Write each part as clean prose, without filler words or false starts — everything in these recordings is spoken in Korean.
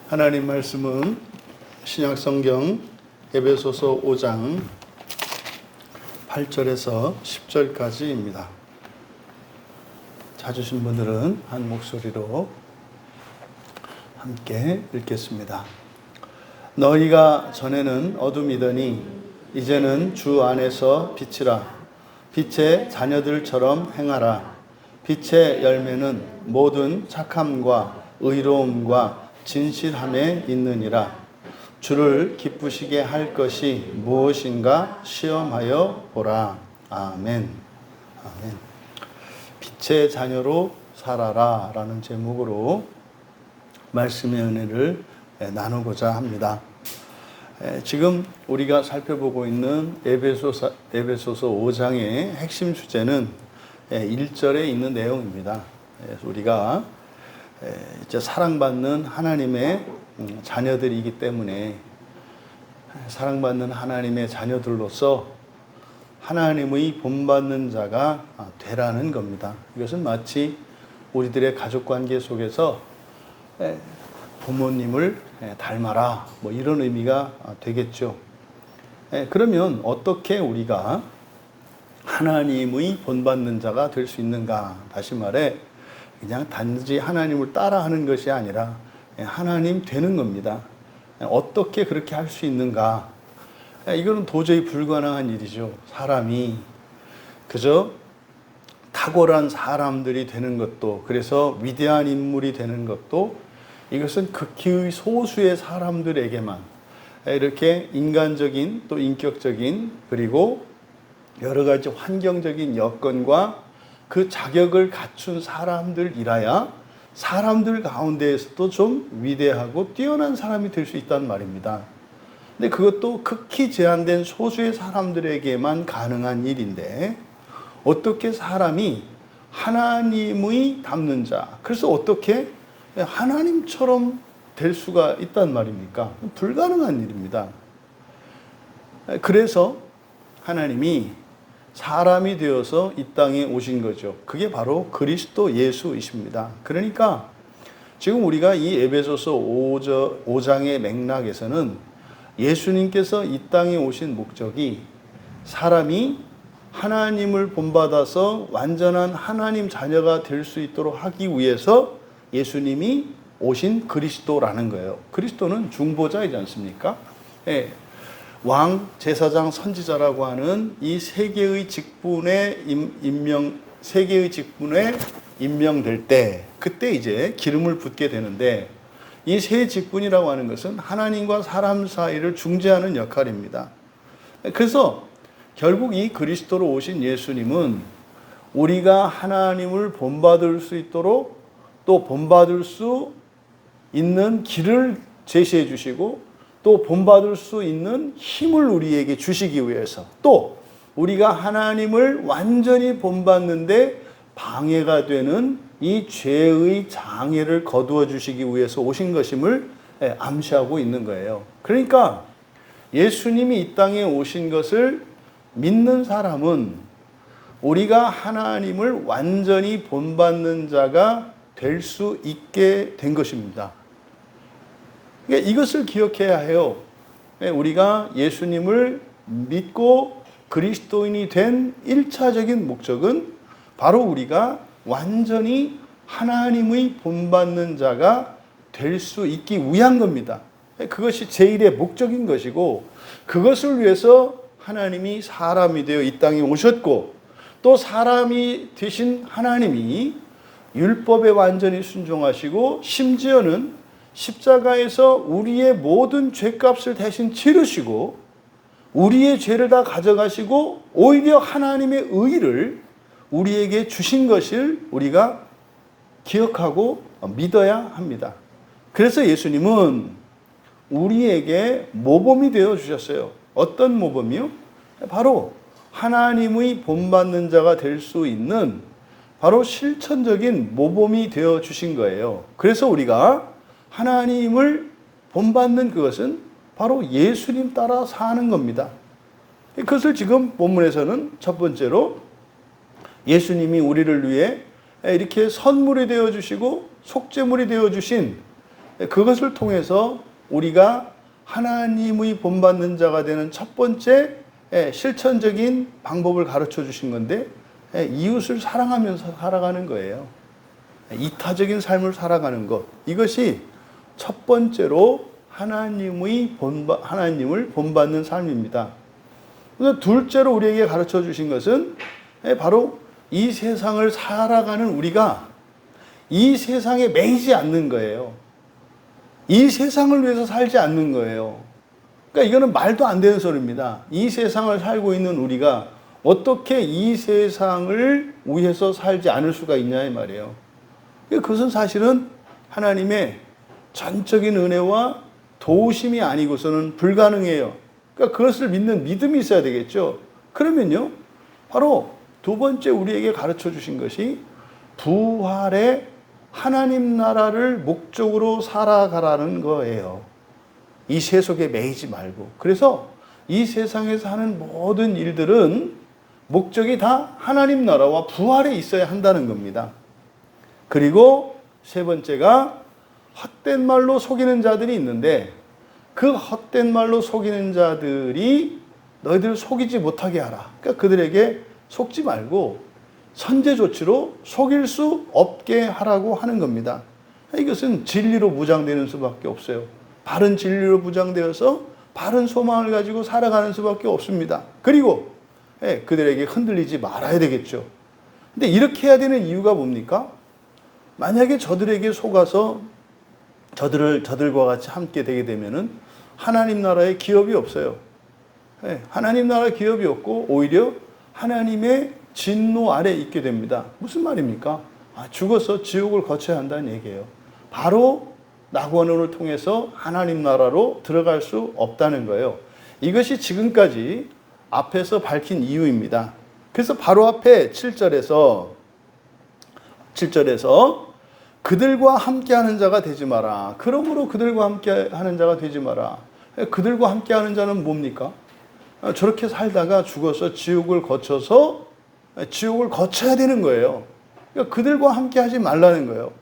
하나님 말씀은 신약성경 에베소서 5장 8절에서 10절까지입니다. 찾으신 분들은 한 목소리로 함께 읽겠습니다. 너희가 전에는 어둠이더니 이제는 주 안에서 빛이라. 빛의 자녀들처럼 행하라. 빛의 열매는 모든 착함과 의로움과 진실함에 있느니라. 주를 기쁘시게 할 것이 무엇인가 시험하여 보라. 아멘. 아멘. 빛의 자녀로 살아라 라는 제목으로 말씀의 은혜를 나누고자 합니다. 지금 우리가 살펴보고 있는 에베소서 5장의 핵심 주제는 1절에 있는 내용입니다. 그래서 우리가 이제 사랑받는 하나님의 자녀들이기 때문에 사랑받는 하나님의 자녀들로서 하나님의 본받는 자가 되라는 겁니다. 이것은 마치 우리들의 가족관계 속에서 부모님을 닮아라 뭐 이런 의미가 되겠죠. 그러면 어떻게 우리가 하나님의 본받는 자가 될 수 있는가? 다시 말해 그냥 단지 하나님을 따라하는 것이 아니라 하나님 되는 겁니다. 어떻게 그렇게 할 수 있는가? 이거는 도저히 불가능한 일이죠. 사람이 그저 탁월한 사람들이 되는 것도, 그래서 위대한 인물이 되는 것도, 이것은 극히 소수의 사람들에게만 이렇게 인간적인 또 인격적인 그리고 여러 가지 환경적인 여건과 그 자격을 갖춘 사람들이라야 사람들 가운데에서도 좀 위대하고 뛰어난 사람이 될 수 있단 말입니다. 근데 그것도 극히 제한된 소수의 사람들에게만 가능한 일인데 어떻게 사람이 하나님의 닮는 자, 그래서 어떻게 하나님처럼 될 수가 있단 말입니까? 불가능한 일입니다. 그래서 하나님이 사람이 되어서 이 땅에 오신 거죠. 그게 바로 그리스도 예수이십니다. 그러니까 지금 우리가 이 에베소서 5장의 맥락에서는 예수님께서 이 땅에 오신 목적이 사람이 하나님을 본받아서 완전한 하나님 자녀가 될 수 있도록 하기 위해서 예수님이 오신 그리스도라는 거예요. 그리스도는 중보자이지 않습니까? 왕, 제사장, 선지자라고 하는 이 세 개의 직분에 임명될 때, 그때 이제 기름을 붓게 되는데, 이 세 직분이라고 하는 것은 하나님과 사람 사이를 중재하는 역할입니다. 그래서 결국 이 그리스도로 오신 예수님은 우리가 하나님을 본받을 수 있도록 또 본받을 수 있는 길을 제시해 주시고 또 본받을 수 있는 힘을 우리에게 주시기 위해서, 또 우리가 하나님을 완전히 본받는데 방해가 되는 이 죄의 장애를 거두어 주시기 위해서 오신 것임을 암시하고 있는 거예요. 그러니까 예수님이 이 땅에 오신 것을 믿는 사람은 우리가 하나님을 완전히 본받는 자가 될 수 있게 된 것입니다. 이것을 기억해야 해요. 우리가 예수님을 믿고 그리스도인이 된 1차적인 목적은 바로 우리가 완전히 하나님의 본받는 자가 될 수 있기 위한 겁니다. 그것이 제1의 목적인 것이고, 그것을 위해서 하나님이 사람이 되어 이 땅에 오셨고, 또 사람이 되신 하나님이 율법에 완전히 순종하시고 심지어는 십자가에서 우리의 모든 죄값을 대신 치르시고 우리의 죄를 다 가져가시고 오히려 하나님의 의를 우리에게 주신 것을 우리가 기억하고 믿어야 합니다. 그래서 예수님은 우리에게 모범이 되어 주셨어요. 어떤 모범이요? 바로 하나님의 본받는 자가 될 수 있는 바로 실천적인 모범이 되어 주신 거예요. 그래서 우리가 하나님을 본받는 그것은 바로 예수님 따라 사는 겁니다. 그것을 지금 본문에서는 첫 번째로 예수님이 우리를 위해 이렇게 선물이 되어 주시고 속죄물이 되어 주신 그것을 통해서 우리가 하나님의 본받는 자가 되는 첫 번째 실천적인 방법을 가르쳐 주신 건데, 이웃을 사랑하면서 살아가는 거예요. 이타적인 삶을 살아가는 것. 이것이 첫 번째로 하나님을 본받는 삶입니다. 그래서 둘째로 우리에게 가르쳐 주신 것은 바로 이 세상을 살아가는 우리가 이 세상에 매이지 않는 거예요. 이 세상을 위해서 살지 않는 거예요. 그러니까 이거는 말도 안 되는 소리입니다. 이 세상을 살고 있는 우리가 어떻게 이 세상을 위해서 살지 않을 수가 있냐 이 말이에요. 그것은 사실은 하나님의 전적인 은혜와 도우심이 아니고서는 불가능해요. 그러니까 그것을 믿는 믿음이 있어야 되겠죠. 그러면요, 바로 두 번째 우리에게 가르쳐 주신 것이 부활의 하나님 나라를 목적으로 살아가라는 거예요. 이 세속에 매이지 말고. 그래서 이 세상에서 하는 모든 일들은 목적이 다 하나님 나라와 부활에 있어야 한다는 겁니다. 그리고 세 번째가 헛된 말로 속이는 자들이 있는데, 그 헛된 말로 속이는 자들이 너희들 속이지 못하게 하라. 그러니까 그들에게 속지 말고 선제 조치로 속일 수 없게 하라고 하는 겁니다. 이것은 진리로 무장되는 수밖에 없어요. 바른 진리로 무장되어서 바른 소망을 가지고 살아가는 수밖에 없습니다. 그리고 그들에게 흔들리지 말아야 되겠죠. 근데 이렇게 해야 되는 이유가 뭡니까? 만약에 저들에게 속아서 저들과 같이 함께 되게 되면은 하나님 나라의 기업이 없어요. 하나님 나라의 기업이 없고 오히려 하나님의 진노 아래 있게 됩니다. 무슨 말입니까? 죽어서 지옥을 거쳐야 한다는 얘기예요. 바로 낙원을 통해서 하나님 나라로 들어갈 수 없다는 거예요. 이것이 지금까지 앞에서 밝힌 이유입니다. 그래서 바로 앞에 7절에서 그들과 함께하는 자가 되지 마라. 그러므로 그들과 함께하는 자가 되지 마라. 그들과 함께하는 자는 뭡니까? 저렇게 살다가 죽어서 지옥을 거쳐야 되는 거예요. 그러니까 그들과 함께하지 말라는 거예요.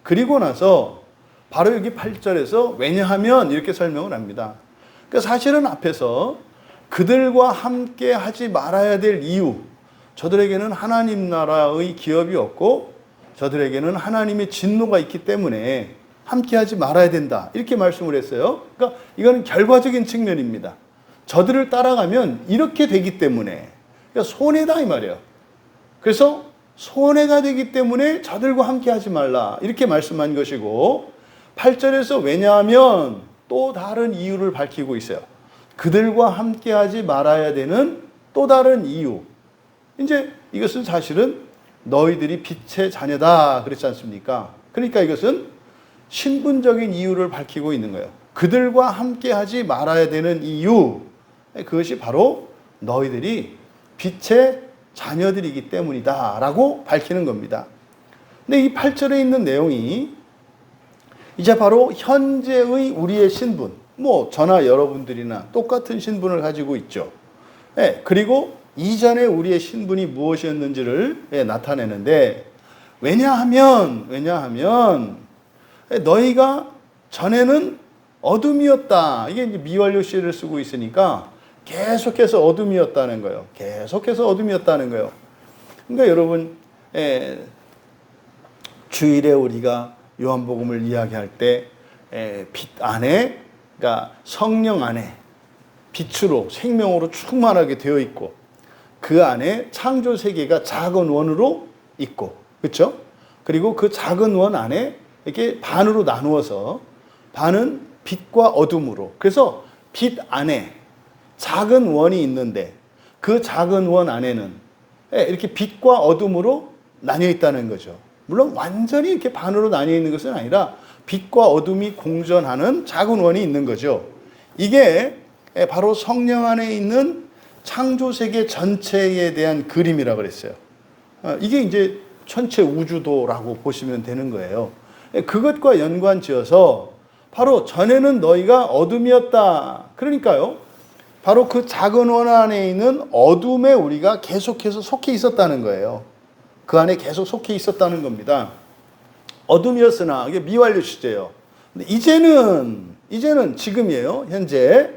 그리고 나서 바로 여기 8절에서 왜냐하면 이렇게 설명을 합니다. 그러니까 사실은 앞에서 그들과 함께하지 말아야 될 이유, 저들에게는 하나님 나라의 기업이 없고 저들에게는 하나님의 진노가 있기 때문에 함께하지 말아야 된다. 이렇게 말씀을 했어요. 그러니까 이거는 결과적인 측면입니다. 저들을 따라가면 이렇게 되기 때문에, 그러니까 손해다 이 말이에요. 그래서 손해가 되기 때문에 저들과 함께하지 말라. 이렇게 말씀한 것이고, 8절에서 왜냐하면 또 다른 이유를 밝히고 있어요. 그들과 함께하지 말아야 되는 또 다른 이유. 이제 이것은 사실은 너희들이 빛의 자녀다 그랬지 않습니까? 그러니까 이것은 신분적인 이유를 밝히고 있는 거예요. 그들과 함께하지 말아야 되는 이유, 그것이 바로 너희들이 빛의 자녀들이기 때문이다 라고 밝히는 겁니다. 근데 이 8절에 있는 내용이 이제 바로 현재의 우리의 신분, 저나 여러분들이나 똑같은 신분을 가지고 있죠. 그리고 이전에 우리의 신분이 무엇이었는지를 나타내는데, 왜냐하면 너희가 전에는 어둠이었다. 이게 이제 미완료 시를 쓰고 있으니까 계속해서 어둠이었다는 거예요. 그러니까 여러분, 주일에 우리가 요한복음을 이야기할 때 빛 안에, 그러니까 성령 안에 빛으로 생명으로 충만하게 되어 있고, 그 안에 창조 세계가 작은 원으로 있고, 그렇죠? 그리고 그 작은 원 안에 이렇게 반으로 나누어서 반은 빛과 어둠으로, 그래서 빛 안에 작은 원이 있는데 그 작은 원 안에는 이렇게 빛과 어둠으로 나뉘어 있다는 거죠. 물론 완전히 이렇게 반으로 나뉘어 있는 것은 아니라 빛과 어둠이 공존하는 작은 원이 있는 거죠. 이게 바로 성령 안에 있는 창조세계 전체에 대한 그림이라고 그랬어요. 이게 이제 전체 우주도라고 보시면 되는 거예요. 그것과 연관지어서 바로 전에는 너희가 어둠이었다. 그러니까요, 바로 그 작은 원 안에 있는 어둠에 우리가 계속해서 속해 있었다는 거예요. 그 안에 계속 속해 있었다는 겁니다. 어둠이었으나, 이게 미완료 시제예요. 근데 이제는 지금이에요. 현재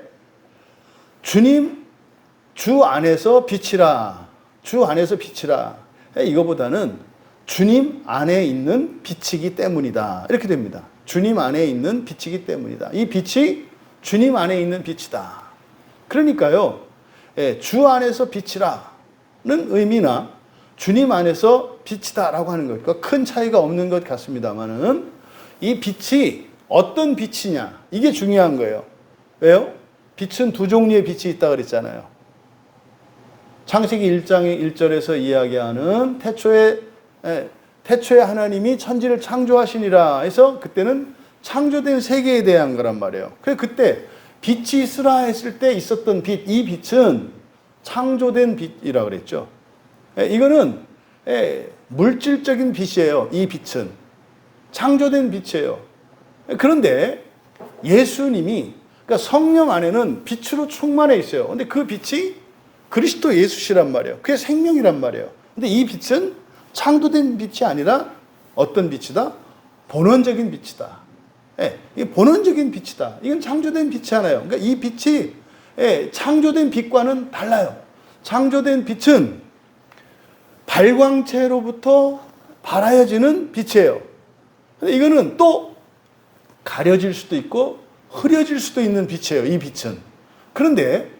주님 주 안에서 빛이라. 주 안에서 빛이라. 이거보다는 주님 안에 있는 빛이기 때문이다. 이렇게 됩니다. 주님 안에 있는 빛이기 때문이다. 이 빛이 주님 안에 있는 빛이다. 그러니까요. 주 안에서 빛이라는 의미나 주님 안에서 빛이다라고 하는 것과 큰 차이가 없는 것 같습니다만은 이 빛이 어떤 빛이냐 이게 중요한 거예요. 왜요? 빛은 두 종류의 빛이 있다 그랬잖아요. 창세기 1장의 1절에서 이야기하는 태초에 하나님이 천지를 창조하시니라 해서 그때는 창조된 세계에 대한 거란 말이에요. 그래서 그때 빛이 있으라 했을 때 있었던 빛, 이 빛은 창조된 빛이라 그랬죠. 이거는 물질적인 빛이에요. 이 빛은 창조된 빛이에요. 그런데 예수님이 그러니까 성령 안에는 빛으로 충만해 있어요. 근데 그 빛이 그리스도 예수시란 말이에요. 그게 생명이란 말이에요. 근데 이 빛은 창조된 빛이 아니라 어떤 빛이다? 본원적인 빛이다. 이게 본원적인 빛이다. 이건 창조된 빛이 아니에요. 그러니까 이 빛이 창조된 빛과는 달라요. 창조된 빛은 발광체로부터 발하여지는 빛이에요. 근데 이거는 또 가려질 수도 있고 흐려질 수도 있는 빛이에요. 이 빛은. 그런데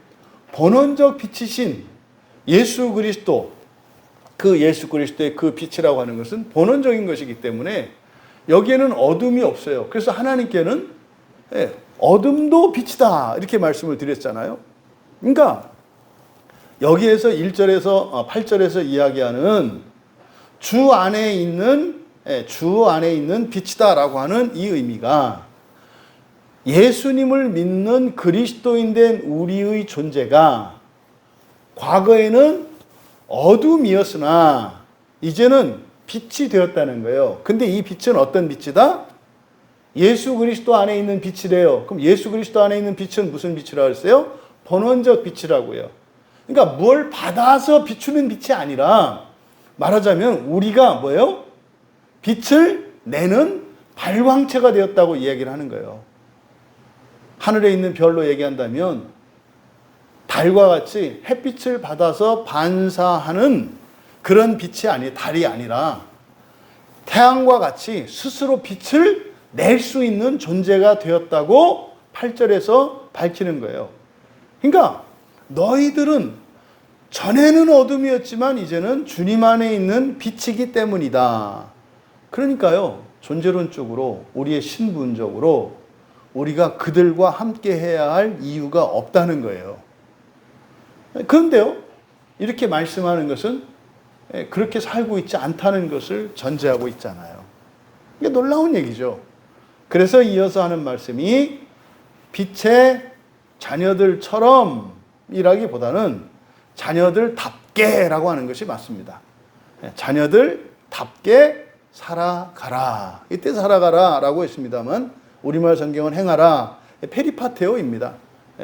본원적 빛이신 예수 그리스도, 그 예수 그리스도의 그 빛이라고 하는 것은 본원적인 것이기 때문에 여기에는 어둠이 없어요. 그래서 하나님께는 어둠도 빛이다 이렇게 말씀을 드렸잖아요. 그러니까 여기에서 1절에서 8절에서 이야기하는 주 안에 있는 빛이다라고 하는 이 의미가 예수님을 믿는 그리스도인 된 우리의 존재가 과거에는 어둠이었으나 이제는 빛이 되었다는 거예요. 근데 이 빛은 어떤 빛이다? 예수 그리스도 안에 있는 빛이래요. 그럼 예수 그리스도 안에 있는 빛은 무슨 빛이라고 했어요? 본원적 빛이라고요. 그러니까 뭘 받아서 비추는 빛이 아니라 말하자면 우리가 뭐예요? 빛을 내는 발광체가 되었다고 이야기를 하는 거예요. 하늘에 있는 별로 얘기한다면 달과 같이 햇빛을 받아서 반사하는 그런 빛이 달이 아니라 태양과 같이 스스로 빛을 낼 수 있는 존재가 되었다고 8절에서 밝히는 거예요. 그러니까 너희들은 전에는 어둠이었지만 이제는 주님 안에 있는 빛이기 때문이다. 그러니까요, 존재론적으로 우리의 신분적으로 우리가 그들과 함께 해야 할 이유가 없다는 거예요. 그런데요, 이렇게 말씀하는 것은 그렇게 살고 있지 않다는 것을 전제하고 있잖아요. 이게 놀라운 얘기죠. 그래서 이어서 하는 말씀이 빛의 자녀들처럼 이라기보다는 자녀들답게라고 하는 것이 맞습니다. 자녀들답게 살아가라. 이때 살아가라라고 했습니다만 우리말 성경은 행하라. 페리파테오입니다.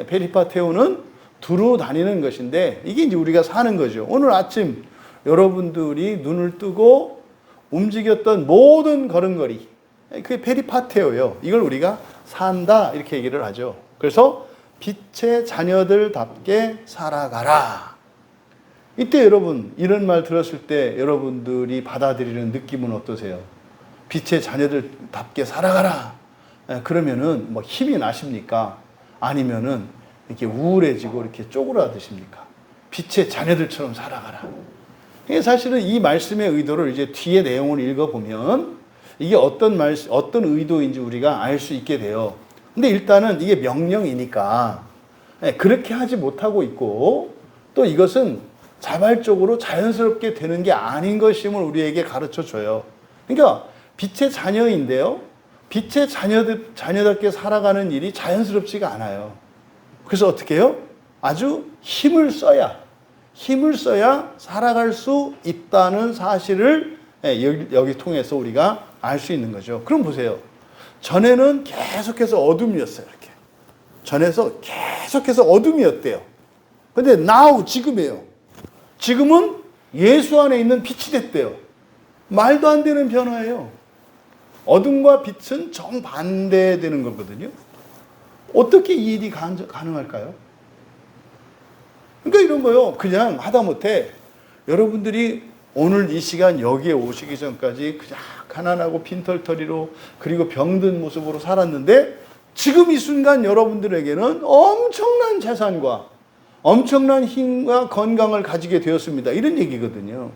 페리파테오는 두루 다니는 것인데 이게 이제 우리가 사는 거죠. 오늘 아침 여러분들이 눈을 뜨고 움직였던 모든 걸음걸이, 그게 페리파테오예요. 이걸 우리가 산다 이렇게 얘기를 하죠. 그래서 빛의 자녀들답게 살아가라. 이때 여러분 이런 말 들었을 때 여러분들이 받아들이는 느낌은 어떠세요? 빛의 자녀들답게 살아가라. 그러면은 뭐 힘이 나십니까? 아니면은 이렇게 우울해지고 이렇게 쪼그라드십니까? 빛의 자녀들처럼 살아가라. 사실은 이 말씀의 의도를 이제 뒤에 내용을 읽어보면 이게 어떤 의도인지 우리가 알 수 있게 돼요. 근데 일단은 이게 명령이니까 그렇게 하지 못하고 있고 또 이것은 자발적으로 자연스럽게 되는 게 아닌 것임을 우리에게 가르쳐 줘요. 그러니까 빛의 자녀인데요. 빛의 자녀답게 살아가는 일이 자연스럽지가 않아요. 그래서 어떻게 해요? 아주 힘을 써야 살아갈 수 있다는 사실을 여기 통해서 우리가 알 수 있는 거죠. 그럼 보세요. 전에는 계속해서 어둠이었어요. 이렇게. 전에서 계속해서 어둠이었대요. 근데 now, 지금이에요. 지금은 예수 안에 있는 빛이 됐대요. 말도 안 되는 변화예요. 어둠과 빛은 정반대되는 거거든요. 어떻게 이 일이 가능할까요? 그러니까 이런 거요. 그냥 하다못해 여러분들이 오늘 이 시간 여기에 오시기 전까지 그냥 가난하고 빈털터리로 그리고 병든 모습으로 살았는데 지금 이 순간 여러분들에게는 엄청난 재산과 엄청난 힘과 건강을 가지게 되었습니다. 이런 얘기거든요.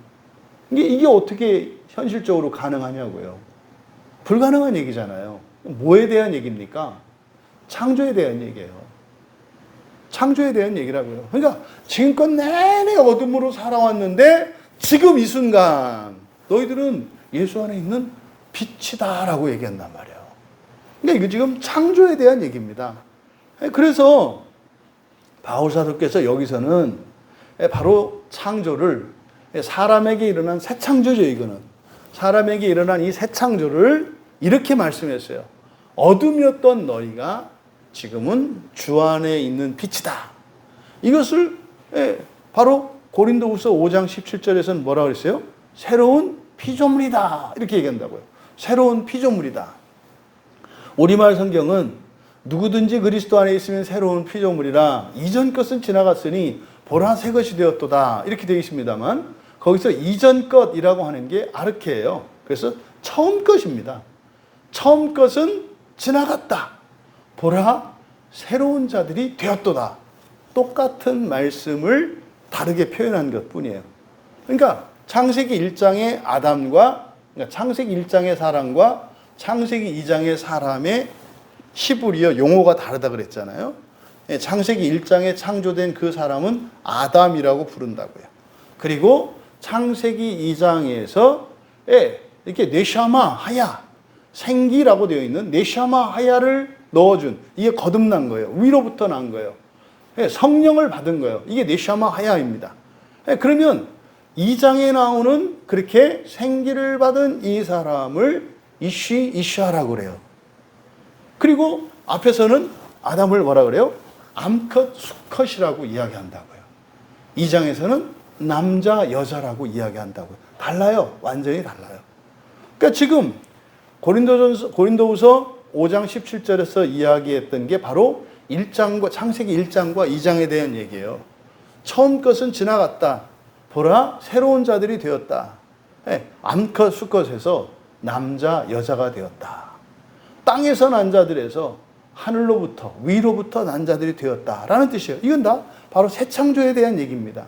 이게 어떻게 현실적으로 가능하냐고요. 불가능한 얘기잖아요. 뭐에 대한 얘기입니까? 창조에 대한 얘기예요. 창조에 대한 얘기라고요. 그러니까 지금껏 내내 어둠으로 살아왔는데 지금 이 순간 너희들은 예수 안에 있는 빛이다라고 얘기한단 말이에요. 그러니까 이거 지금 창조에 대한 얘기입니다. 그래서 바울 사도께서 여기서는 바로 창조를 사람에게 일어난 새 창조죠. 이거는 사람에게 일어난 이 새 창조를 이렇게 말씀했어요. 어둠이었던 너희가 지금은 주 안에 있는 빛이다. 이것을 바로 고린도후서 5장 17절에서는 뭐라고 그랬어요? 새로운 피조물이다. 이렇게 얘기한다고요. 새로운 피조물이다. 우리말 성경은 누구든지 그리스도 안에 있으면 새로운 피조물이라 이전 것은 지나갔으니 보라 새 것이 되었도다. 이렇게 되어 있습니다만 거기서 이전 것이라고 하는 게 아르케예요. 그래서 처음 것입니다. 처음 것은 지나갔다. 보라 새로운 자들이 되었도다. 똑같은 말씀을 다르게 표현한 것뿐이에요. 그러니까 창세기 1장의 아담과 그러니까 창세기 1장의 사람과 창세기 2장의 사람의 히브리어 용어가 다르다 그랬잖아요. 창세기 1장에 창조된 그 사람은 아담이라고 부른다고요. 그리고 창세기 2장에서 이렇게 네샤마 하야 생기라고 되어 있는 네샤마 하야를 넣어준 이게 거듭난 거예요. 위로부터 난 거예요. 성령을 받은 거예요. 이게 네샤마 하야입니다. 그러면 2장에 나오는 그렇게 생기를 받은 이 사람을 이샤라고 그래요. 그리고 앞에서는 아담을 뭐라 그래요? 암컷, 수컷이라고 이야기한다고요. 2장에서는 남자, 여자라고 이야기한다고요. 달라요. 완전히 달라요. 그러니까 지금 고린도후서 5장 17절에서 이야기했던 게 바로 1장과 창세기 1장과 2장에 대한 얘기예요. 처음 것은 지나갔다. 보라 새로운 자들이 되었다. 암컷, 수컷에서 남자, 여자가 되었다. 땅에서 난 자들에서 하늘로부터 위로부터 난 자들이 되었다라는 뜻이에요. 이건 다 바로 새 창조에 대한 얘기입니다.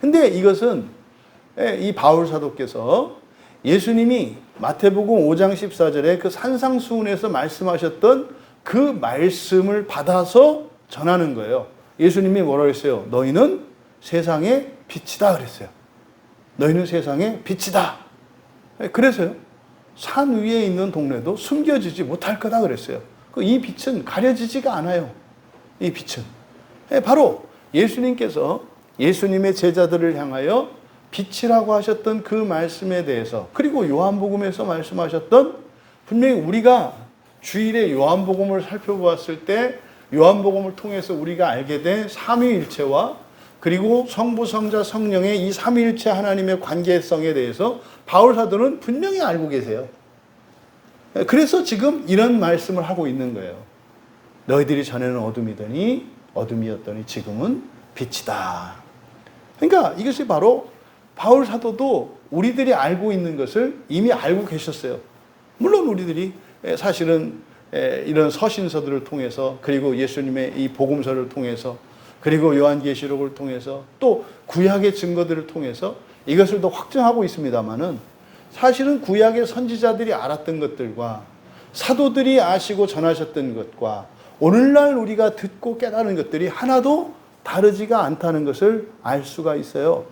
근데 이것은 이 바울 사도께서 예수님이 마태복음 5장 14절에 그 산상수훈에서 말씀하셨던 그 말씀을 받아서 전하는 거예요. 예수님이 뭐라고 했어요? 너희는 세상의 빛이다 그랬어요. 너희는 세상의 빛이다. 그래서요. 산 위에 있는 동네도 숨겨지지 못할 거다 그랬어요. 이 빛은 가려지지가 않아요. 이 빛은. 바로 예수님께서 예수님의 제자들을 향하여 빛이라고 하셨던 그 말씀에 대해서 그리고 요한복음에서 말씀하셨던 분명히 우리가 주일에 요한복음을 살펴보았을 때 요한복음을 통해서 우리가 알게 된 삼위일체와 그리고 성부, 성자, 성령의 이 삼위일체 하나님의 관계성에 대해서 바울 사도는 분명히 알고 계세요. 그래서 지금 이런 말씀을 하고 있는 거예요. 너희들이 전에는 어둠이었더니 지금은 빛이다. 그러니까 이것이 바로 바울 사도도 우리들이 알고 있는 것을 이미 알고 계셨어요. 물론 우리들이 사실은 이런 서신서들을 통해서 그리고 예수님의 이 복음서를 통해서 그리고 요한계시록을 통해서 또 구약의 증거들을 통해서 이것을 더 확증하고 있습니다만은 사실은 구약의 선지자들이 알았던 것들과 사도들이 아시고 전하셨던 것과 오늘날 우리가 듣고 깨달은 것들이 하나도 다르지가 않다는 것을 알 수가 있어요.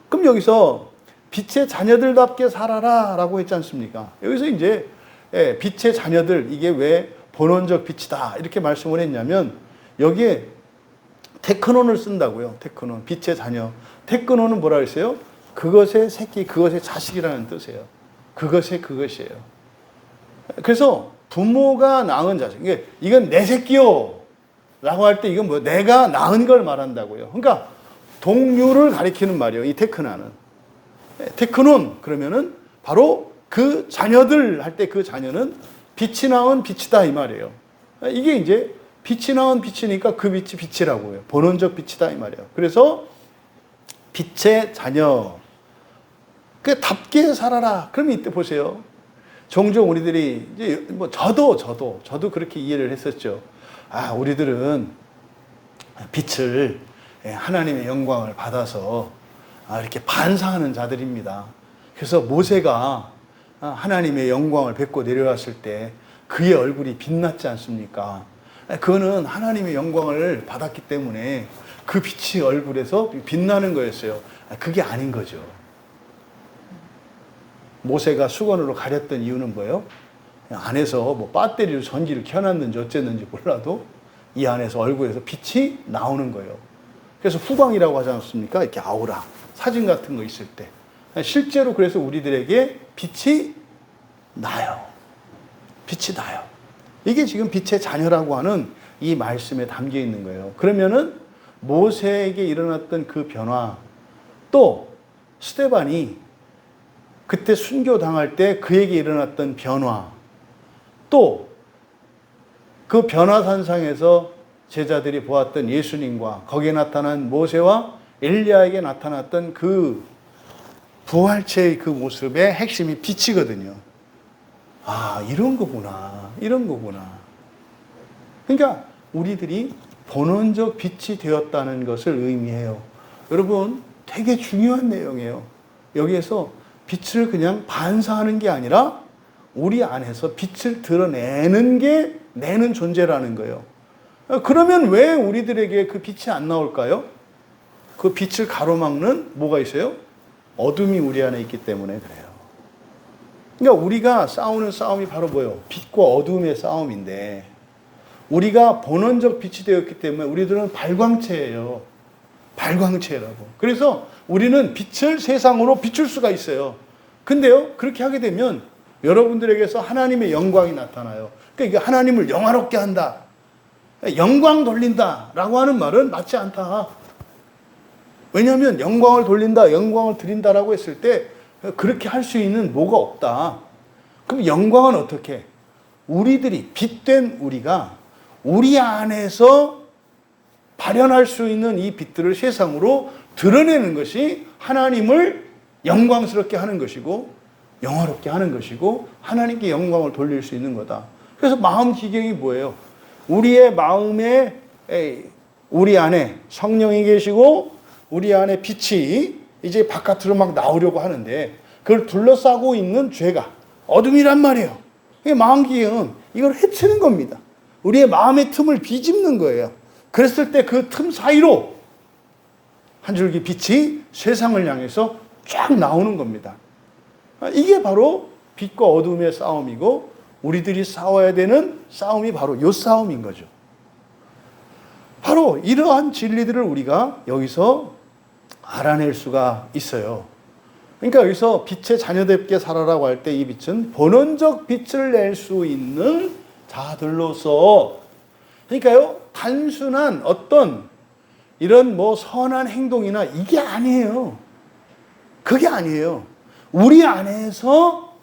그럼 여기서 빛의 자녀들답게 살아라 라고 했지 않습니까? 여기서 이제 빛의 자녀들 이게 왜 본원적 빛이다 이렇게 말씀을 했냐면 여기에 테크논을 쓴다고요. 테크논, 빛의 자녀. 테크논은 뭐라 그랬어요? 그것의 새끼, 그것의 자식이라는 뜻이에요. 그것이에요. 그래서 부모가 낳은 자식. 이건 내 새끼요. 라고 할 때 이건 뭐 내가 낳은 걸 말한다고요. 그러니까 동류를 가리키는 말이에요. 이 테크나는. 테크논 그러면은 바로 그 자녀들 할 때 그 자녀는 빛이 나온 빛이다 이 말이에요. 이게 이제 빛이 나온 빛이니까 그 빛이 빛이라고 해요. 본원적 빛이다 이 말이에요. 그래서 빛의 자녀. 그 답게 살아라. 그러면 이때 보세요. 종종 우리들이 이제 뭐 저도 그렇게 이해를 했었죠. 아, 우리들은 빛을 하나님의 영광을 받아서 이렇게 반사하는 자들입니다. 그래서 모세가 하나님의 영광을 뵙고 내려왔을 때 그의 얼굴이 빛났지 않습니까? 그거는 하나님의 영광을 받았기 때문에 그 빛이 얼굴에서 빛나는 거였어요. 그게 아닌 거죠. 모세가 수건으로 가렸던 이유는 뭐예요? 안에서 뭐 배터리로 전기를 켜놨는지 어쨌는지 몰라도 이 안에서 얼굴에서 빛이 나오는 거예요. 그래서 후광이라고 하지 않습니까? 이렇게 아우라, 사진 같은 거 있을 때. 실제로 그래서 우리들에게 빛이 나요. 빛이 나요. 이게 지금 빛의 자녀라고 하는 이 말씀에 담겨 있는 거예요. 그러면은 모세에게 일어났던 그 변화, 또 스데반이 그때 순교당할 때 그에게 일어났던 변화, 또 그 변화산상에서 제자들이 보았던 예수님과 거기에 나타난 모세와 엘리야에게 나타났던 그 부활체의 그 모습의 핵심이 빛이거든요. 아, 이런 거구나. 이런 거구나. 그러니까 우리들이 본원적 빛이 되었다는 것을 의미해요. 여러분, 되게 중요한 내용이에요. 여기에서 빛을 그냥 반사하는 게 아니라 우리 안에서 빛을 드러내는 게 내는 존재라는 거예요. 그러면 왜 우리들에게 그 빛이 안 나올까요? 그 빛을 가로막는 뭐가 있어요? 어둠이 우리 안에 있기 때문에 그래요. 그러니까 우리가 싸우는 싸움이 바로 뭐예요? 빛과 어둠의 싸움인데, 우리가 본원적 빛이 되었기 때문에 우리들은 발광체예요. 발광체라고. 그래서 우리는 빛을 세상으로 비출 수가 있어요. 근데요, 그렇게 하게 되면 여러분들에게서 하나님의 영광이 나타나요. 그러니까 이게 하나님을 영화롭게 한다, 영광 돌린다 라고 하는 말은 맞지 않다. 왜냐하면 영광을 돌린다, 영광을 드린다라고 했을 때 그렇게 할 수 있는 뭐가 없다. 그럼 영광은 어떻게? 우리들이 빛된 우리가 우리 안에서 발현할 수 있는 이 빛들을 세상으로 드러내는 것이 하나님을 영광스럽게 하는 것이고 영화롭게 하는 것이고 하나님께 영광을 돌릴 수 있는 거다. 그래서 마음 기경이 뭐예요? 우리의 마음에 우리 안에 성령이 계시고 우리 안에 빛이 이제 바깥으로 막 나오려고 하는데 그걸 둘러싸고 있는 죄가 어둠이란 말이에요. 마음 기경은 이걸 해치는 겁니다. 우리의 마음의 틈을 비집는 거예요. 그랬을 때 그 틈 사이로 한 줄기 빛이 세상을 향해서 쫙 나오는 겁니다. 이게 바로 빛과 어둠의 싸움이고 우리들이 싸워야 되는 싸움이 바로 이 싸움인 거죠. 바로 이러한 진리들을 우리가 여기서 알아낼 수가 있어요. 그러니까 여기서 빛의 자녀답게 살아라고 할 때 이 빛은 본원적 빛을 낼 수 있는 자들로서, 그러니까요, 단순한 어떤 이런 뭐 선한 행동이나 이게 아니에요. 그게 아니에요. 우리 안에서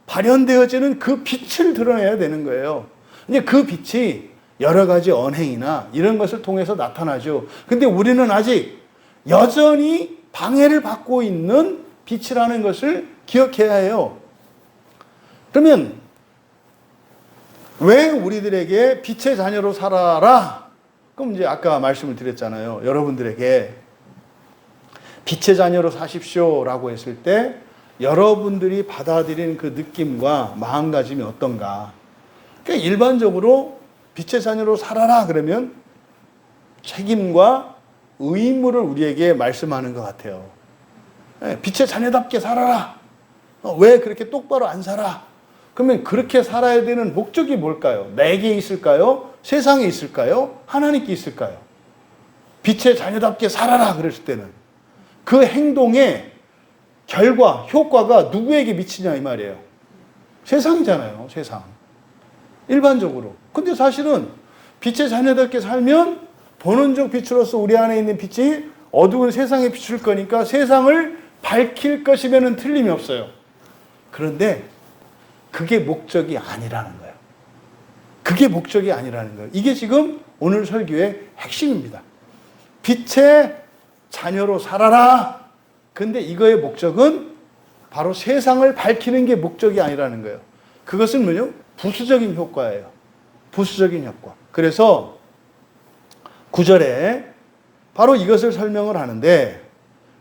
발현되어지는 그 빛을 드러내야 되는 거예요. 이제 그 빛이 여러 가지 언행이나 이런 것을 통해서 나타나죠. 근데 우리는 아직 여전히 방해를 받고 있는 빛이라는 것을 기억해야 해요. 그러면 왜 우리들에게 빛의 자녀로 살아라? 그럼 이제 아까 말씀을 드렸잖아요. 여러분들에게 빛의 자녀로 사십시오라고 했을 때 여러분들이 받아들이는 그 느낌과 마음가짐이 어떤가? 그러니까 일반적으로 빛의 자녀로 살아라 그러면 책임과 의무를 우리에게 말씀하는 것 같아요. 빛의 자녀답게 살아라. 왜 그렇게 똑바로 안 살아? 그러면 그렇게 살아야 되는 목적이 뭘까요? 내게 있을까요? 세상에 있을까요? 하나님께 있을까요? 빛의 자녀답게 살아라 그랬을 때는 그 행동의 결과, 효과가 누구에게 미치냐 이 말이에요. 세상이잖아요. 세상. 일반적으로. 근데 사실은 빛의 자녀답게 살면 본원적 빛으로서 우리 안에 있는 빛이 어두운 세상에 비출 거니까 세상을 밝힐 것이면은 틀림이 없어요. 그런데 그게 목적이 아니라는 거예요. 그게 목적이 아니라는 거예요. 이게 지금 오늘 설교의 핵심입니다. 빛의 자녀로 살아라. 근데 이거의 목적은 바로 세상을 밝히는 게 목적이 아니라는 거예요. 그것은 뭐냐? 부수적인 효과예요. 부수적인 효과. 그래서 9절에 바로 이것을 설명을 하는데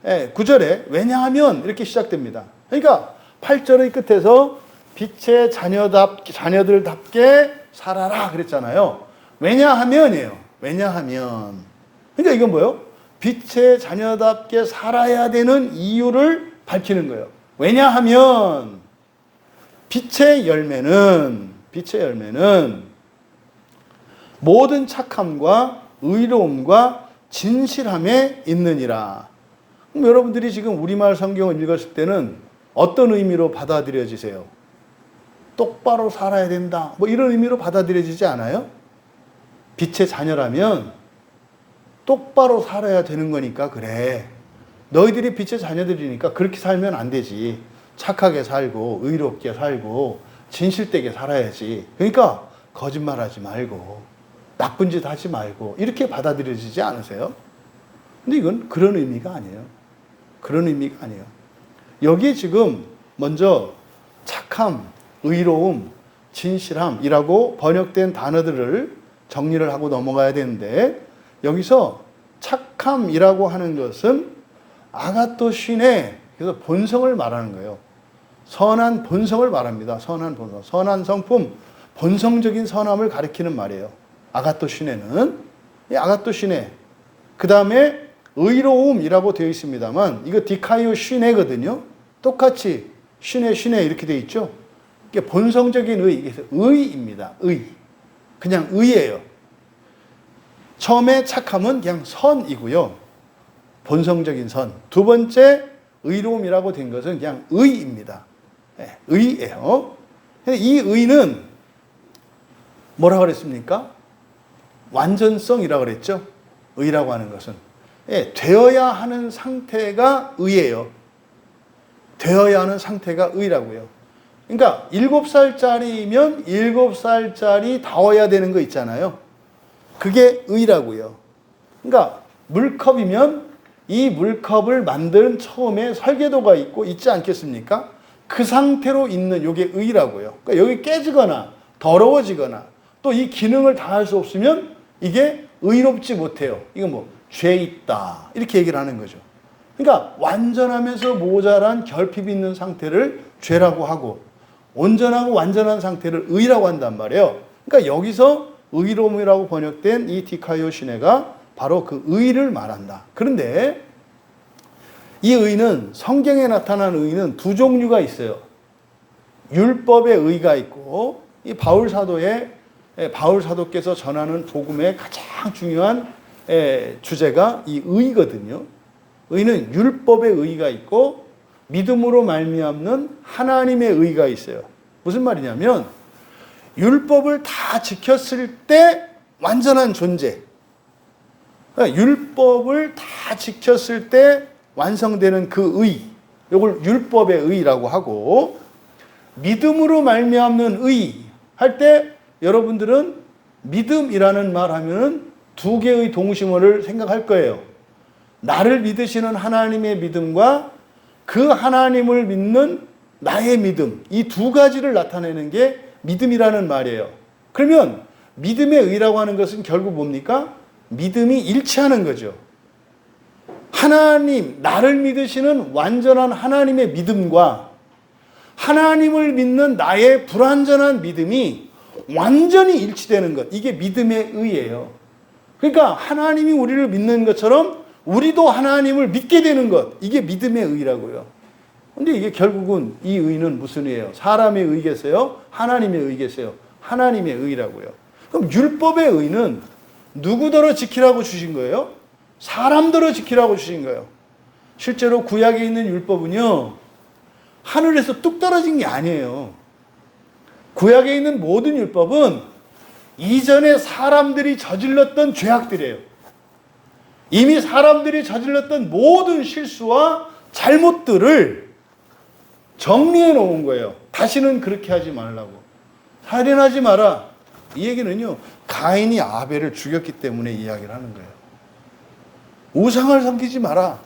9절에 왜냐하면 이렇게 시작됩니다. 그러니까 8절의 끝에서 빛의 자녀들답게 살아라 그랬잖아요. 왜냐하면이에요. 왜냐하면. 그러니까 이건 뭐예요? 빛의 자녀답게 살아야 되는 이유를 밝히는 거예요. 왜냐하면 빛의 열매는 모든 착함과 의로움과 진실함에 있느니라. 그럼 여러분들이 지금 우리말 성경을 읽었을 때는 어떤 의미로 받아들여지세요? 똑바로 살아야 된다. 뭐 이런 의미로 받아들여지지 않아요? 빛의 자녀라면 똑바로 살아야 되는 거니까 그래. 너희들이 빛의 자녀들이니까 그렇게 살면 안 되지. 착하게 살고 의롭게 살고 진실되게 살아야지. 그러니까 거짓말하지 말고 나쁜 짓 하지 말고 이렇게 받아들여지지 않으세요? 근데 이건 그런 의미가 아니에요. 그런 의미가 아니에요. 여기에 지금 먼저 착함, 의로움, 진실함이라고 번역된 단어들을 정리를 하고 넘어가야 되는데 여기서 착함이라고 하는 것은 아가토신의 그래서 본성을 말하는 거예요. 선한 본성을 말합니다. 선한 본성, 선한 성품, 본성적인 선함을 가리키는 말이에요. 아가토신에는 이 아가토신에 그 다음에 의로움이라고 되어 있습니다만 이거 디카이오 시네거든요. 똑같이 시네 이렇게 되어 있죠. 이게 본성적인 의입니다. 의. 그냥 의예요. 처음에 착함은 그냥 선이고요. 본성적인 선. 두 번째 의로움이라고 된 것은 그냥 의입니다. 네, 의예요. 이 의는 뭐라고 그랬습니까? 완전성이라고 그랬죠. 의라고 하는 것은. 예, 되어야 하는 상태가 의예요. 되어야 하는 상태가 의라고요. 그러니까 7살짜리면 7살짜리 다워야 되는 거 있잖아요. 그게 의라고요. 그러니까 물컵이면 이 물컵을 만드는 처음에 설계도가 있지 않겠습니까? 그 상태로 있는 이게 의라고요. 그러니까 여기 깨지거나 더러워지거나 또 이 기능을 다할 수 없으면 이게 의롭지 못해요. 이건 뭐 죄 있다 이렇게 얘기를 하는 거죠. 그러니까 완전하면서 모자란 결핍이 있는 상태를 죄라고 하고 온전하고 완전한 상태를 의라고 한단 말이에요. 그러니까 여기서 의로움이라고 번역된 이 디카이오 시네가 바로 그 의를 말한다. 그런데 이 의는 성경에 나타난 의는 두 종류가 있어요. 율법의 의가 있고 이 바울 사도께서 전하는 복음의 가장 중요한 주제가 이 의거든요. 의는 율법의 의가 있고 믿음으로 말미암는 하나님의 의가 있어요. 무슨 말이냐면 율법을 다 지켰을 때 완전한 존재. 율법을 다 지켰을 때 완성되는 그 의. 이걸 율법의 의라고 하고 믿음으로 말미암는 의 할 때 여러분들은 믿음이라는 말 하면은 두 개의 동심어를 생각할 거예요. 나를 믿으시는 하나님의 믿음과 그 하나님을 믿는 나의 믿음. 이 두 가지를 나타내는 게 믿음이라는 말이에요. 그러면 믿음의 의라고 하는 것은 결국 뭡니까? 믿음이 일치하는 거죠. 하나님, 나를 믿으시는 완전한 하나님의 믿음과 하나님을 믿는 나의 불완전한 믿음이 완전히 일치되는 것. 이게 믿음의 의예요. 그러니까 하나님이 우리를 믿는 것처럼 우리도 하나님을 믿게 되는 것. 이게 믿음의 의라고요. 근데 이게 결국은 이 의는 무슨 의예요? 사람의 의겠어요? 하나님의 의겠어요? 하나님의 의라고요. 그럼 율법의 의는 누구더러 지키라고 주신 거예요? 사람더러 지키라고 주신 거예요. 실제로 구약에 있는 율법은요, 하늘에서 뚝 떨어진 게 아니에요. 구약에 있는 모든 율법은 이전에 사람들이 저질렀던 죄악들이에요. 이미 사람들이 저질렀던 모든 실수와 잘못들을 정리해 놓은 거예요. 다시는 그렇게 하지 말라고. 살인하지 마라. 이 얘기는요, 가인이 아벨을 죽였기 때문에 이야기를 하는 거예요. 우상을 섬기지 마라.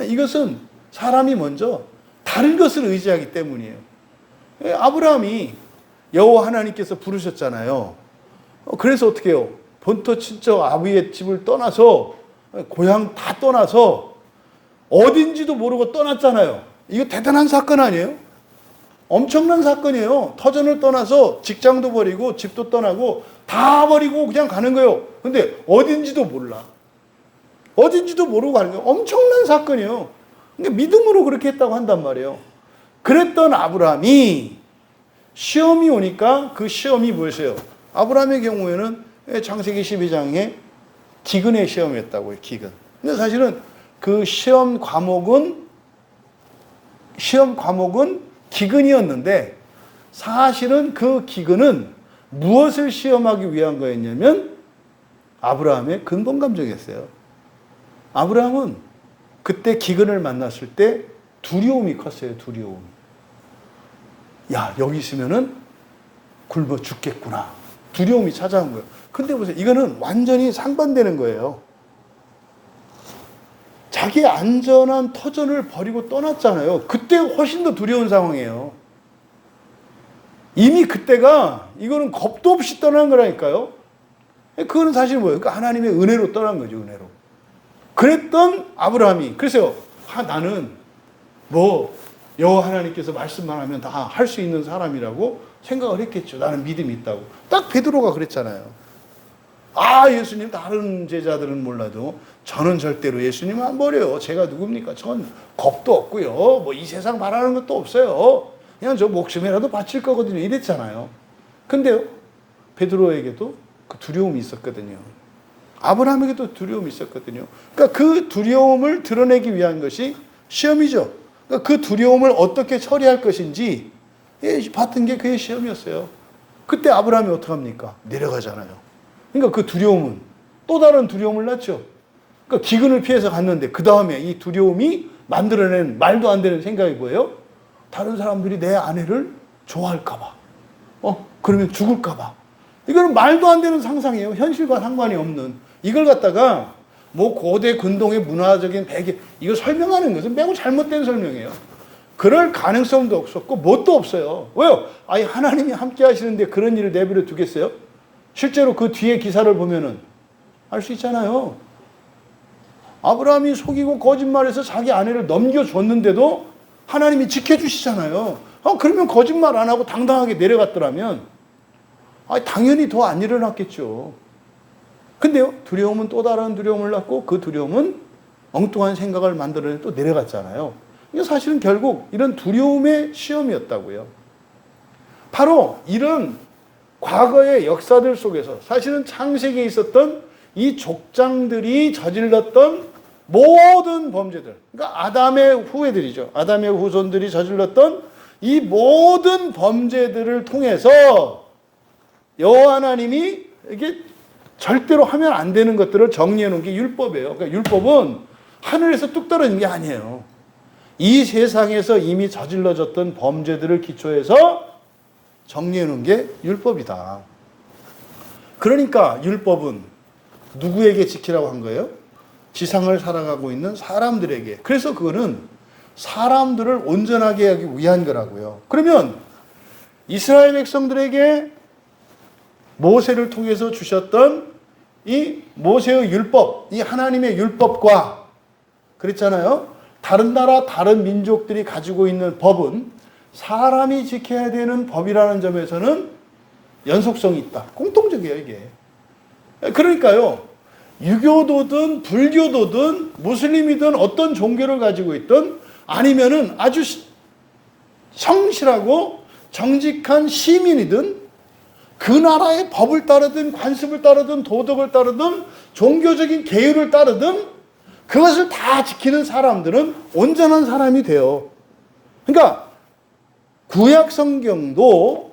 이것은 사람이 먼저 다른 것을 의지하기 때문이에요. 아브라함이 여호와 하나님께서 부르셨잖아요. 그래서 어떻게 해요? 본토 친척 아비의 집을 떠나서, 고향 다 떠나서 어딘지도 모르고 떠났잖아요. 이거 대단한 사건 아니에요? 엄청난 사건이에요. 터전을 떠나서 직장도 버리고 집도 떠나고 다 버리고 그냥 가는 거예요. 근데 어딘지도 몰라. 어딘지도 모르고 가는 거예요. 엄청난 사건이에요. 그러니까 믿음으로 그렇게 했다고 한단 말이에요. 그랬던 아브라함이 시험이 오니까 그 시험이 뭐였어요? 아브라함의 경우에는 창세기 12장에 기근의 시험이었다고요. 기근. 근데 사실은 그 시험 과목은 기근이었는데, 사실은 그 기근은 무엇을 시험하기 위한 거였냐면 아브라함의 근본 감정이었어요. 아브라함은 그때 기근을 만났을 때 두려움이 컸어요. 두려움. 야, 여기 있으면은 굶어 죽겠구나. 두려움이 찾아온 거예요. 근데 보세요. 이거는 완전히 상반되는 거예요. 자기 안전한 터전을 버리고 떠났잖아요. 그때 훨씬 더 두려운 상황이에요. 이미 그때가, 이거는 겁도 없이 떠난 거라니까요. 그거는 사실 뭐예요? 그러니까 하나님의 은혜로 떠난 거죠. 은혜로. 그랬던 아브라함이, 그래서 나는 뭐 여호와 하나님께서 말씀만 하면 다 할 수 있는 사람이라고 생각을 했겠죠. 나는 믿음이 있다고. 딱 베드로가 그랬잖아요. 예수님, 다른 제자들은 몰라도 저는 절대로 예수님 안 버려요. 제가 누굽니까? 전 겁도 없고요. 뭐 이 세상 바라는 것도 없어요. 그냥 저 목숨이라도 바칠 거거든요. 이랬잖아요. 근데요, 베드로에게도 그 두려움이 있었거든요. 아브라함에게도 두려움이 있었거든요. 그러니까 그 두려움을 드러내기 위한 것이 시험이죠. 그러니까 그 두려움을 어떻게 처리할 것인지 봤던 게 그의 시험이었어요. 그때 아브라함이 어떡합니까? 내려가잖아요. 그러니까 그 두려움은 또 다른 두려움을 낳죠. 그러니까 기근을 피해서 갔는데 그 다음에 이 두려움이 만들어낸 말도 안 되는 생각이 뭐예요? 다른 사람들이 내 아내를 좋아할까 봐. 그러면 죽을까 봐. 이거는 말도 안 되는 상상이에요. 현실과 상관이 없는. 이걸 갖다가 뭐 고대 근동의 문화적인 배경, 이거 설명하는 것은 매우 잘못된 설명이에요. 그럴 가능성도 없었고 뭣도 없어요. 왜요? 하나님이 함께 하시는데 그런 일을 내버려 두겠어요? 실제로 그 뒤에 기사를 보면은 알 수 있잖아요. 아브라함이 속이고 거짓말해서 자기 아내를 넘겨줬는데도 하나님이 지켜주시잖아요. 그러면 거짓말 안 하고 당당하게 내려갔더라면 당연히 더 안 일어났겠죠. 근데요, 두려움은 또 다른 두려움을 낳고 그 두려움은 엉뚱한 생각을 만들어내 또 내려갔잖아요. 이게 사실은 결국 이런 두려움의 시험이었다고요. 바로 이런 과거의 역사들 속에서 사실은 창세기에 있었던 이 족장들이 저질렀던 모든 범죄들, 그러니까 아담의 후예들이죠. 아담의 후손들이 저질렀던 이 모든 범죄들을 통해서 여호와 하나님이 이게 절대로 하면 안 되는 것들을 정리해 놓은 게 율법이에요. 그러니까 율법은 하늘에서 뚝 떨어진 게 아니에요. 이 세상에서 이미 저질러졌던 범죄들을 기초해서 정리해 놓은 게 율법이다. 그러니까 율법은 누구에게 지키라고 한 거예요? 지상을 살아가고 있는 사람들에게. 그래서 그거는 사람들을 온전하게 하기 위한 거라고요. 그러면 이스라엘 백성들에게 모세를 통해서 주셨던 이 모세의 율법, 이 하나님의 율법과 그랬잖아요. 다른 나라, 다른 민족들이 가지고 있는 법은 사람이 지켜야 되는 법이라는 점에서는 연속성이 있다. 공통적이에요, 이게. 그러니까요, 유교도든 불교도든 무슬림이든 어떤 종교를 가지고 있든 아니면은 아주 성실하고 정직한 시민이든 그 나라의 법을 따르든 관습을 따르든 도덕을 따르든 종교적인 계율을 따르든 그것을 다 지키는 사람들은 온전한 사람이 돼요. 그러니까 구약 성경도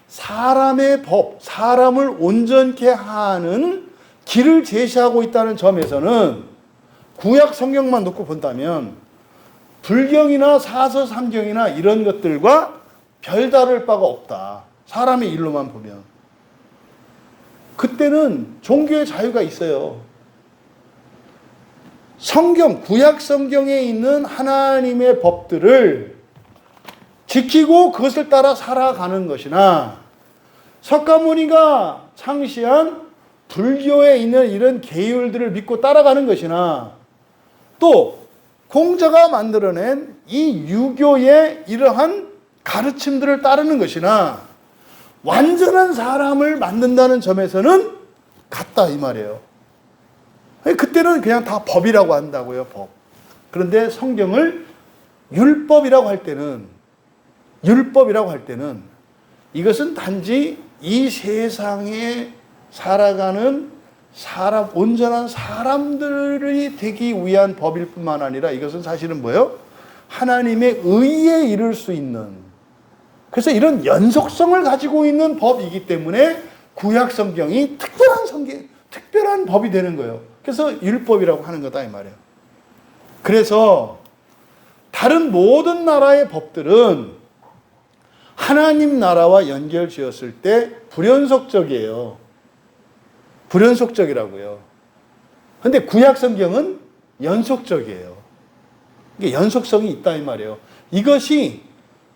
사람의 법, 사람을 온전케 하는 길을 제시하고 있다는 점에서는 구약 성경만 놓고 본다면 불경이나 사서삼경이나 이런 것들과 별다를 바가 없다. 사람의 일로만 보면. 그때는 종교의 자유가 있어요. 성경, 구약 성경에 있는 하나님의 법들을 지키고 그것을 따라 살아가는 것이나 석가모니가 창시한 불교에 있는 이런 계율들을 믿고 따라가는 것이나 또 공자가 만들어낸 이 유교의 이러한 가르침들을 따르는 것이나 완전한 사람을 만든다는 점에서는 같다 이 말이에요. 그때는 그냥 다 법이라고 한다고요. 법. 그런데 성경을 율법이라고 할 때는 이것은 단지 이 세상에 살아가는 온전한 사람들이 되기 위한 법일 뿐만 아니라 이것은 사실은 뭐예요? 하나님의 의에 이를 수 있는, 그래서 이런 연속성을 가지고 있는 법이기 때문에 구약 성경이 특별한 법이 되는 거예요. 그래서 율법이라고 하는 거다 이 말이에요. 그래서 다른 모든 나라의 법들은 하나님 나라와 연결지었을 때 불연속적이에요. 불연속적이라고요. 근데 구약 성경은 연속적이에요. 이게 연속성이 있다 이 말이에요. 이것이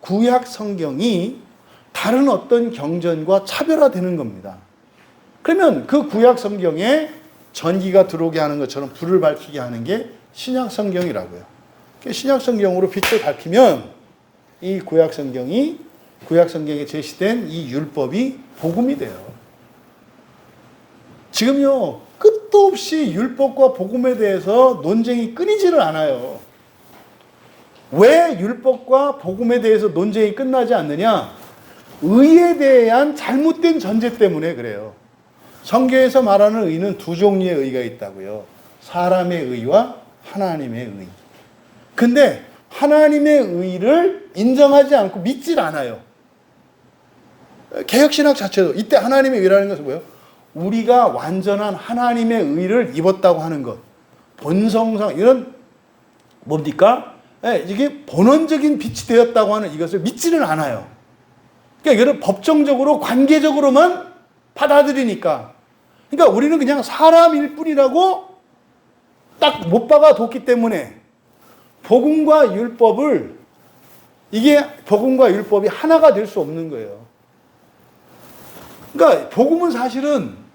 구약 성경이 다른 어떤 경전과 차별화되는 겁니다. 그러면 그 구약 성경에 전기가 들어오게 하는 것처럼 불을 밝히게 하는 게 신약 성경이라고요. 신약 성경으로 빛을 밝히면 이 구약 성경에 제시된 이 율법이 복음이 돼요. 지금요, 끝도 없이 율법과 복음에 대해서 논쟁이 끊이지를 않아요. 왜 율법과 복음에 대해서 논쟁이 끝나지 않느냐? 의에 대한 잘못된 전제 때문에 그래요. 성경에서 말하는 의는 두 종류의 의가 있다고요. 사람의 의와 하나님의 의. 근데 하나님의 의를 인정하지 않고 믿질 않아요. 개혁신학 자체도 이때 하나님의 의라는 것은 뭐예요? 우리가 완전한 하나님의 의를 입었다고 하는 것. 본성상 이런 뭡니까? 이게 본원적인 빛이 되었다고 하는 이것을 믿지는 않아요. 그러니까 이거를 법정적으로 관계적으로만 받아들이니까. 그러니까 우리는 그냥 사람일 뿐이라고 딱 못 박아뒀기 때문에 복음과 율법이 하나가 될 수 없는 거예요. 그러니까 복음은 사실은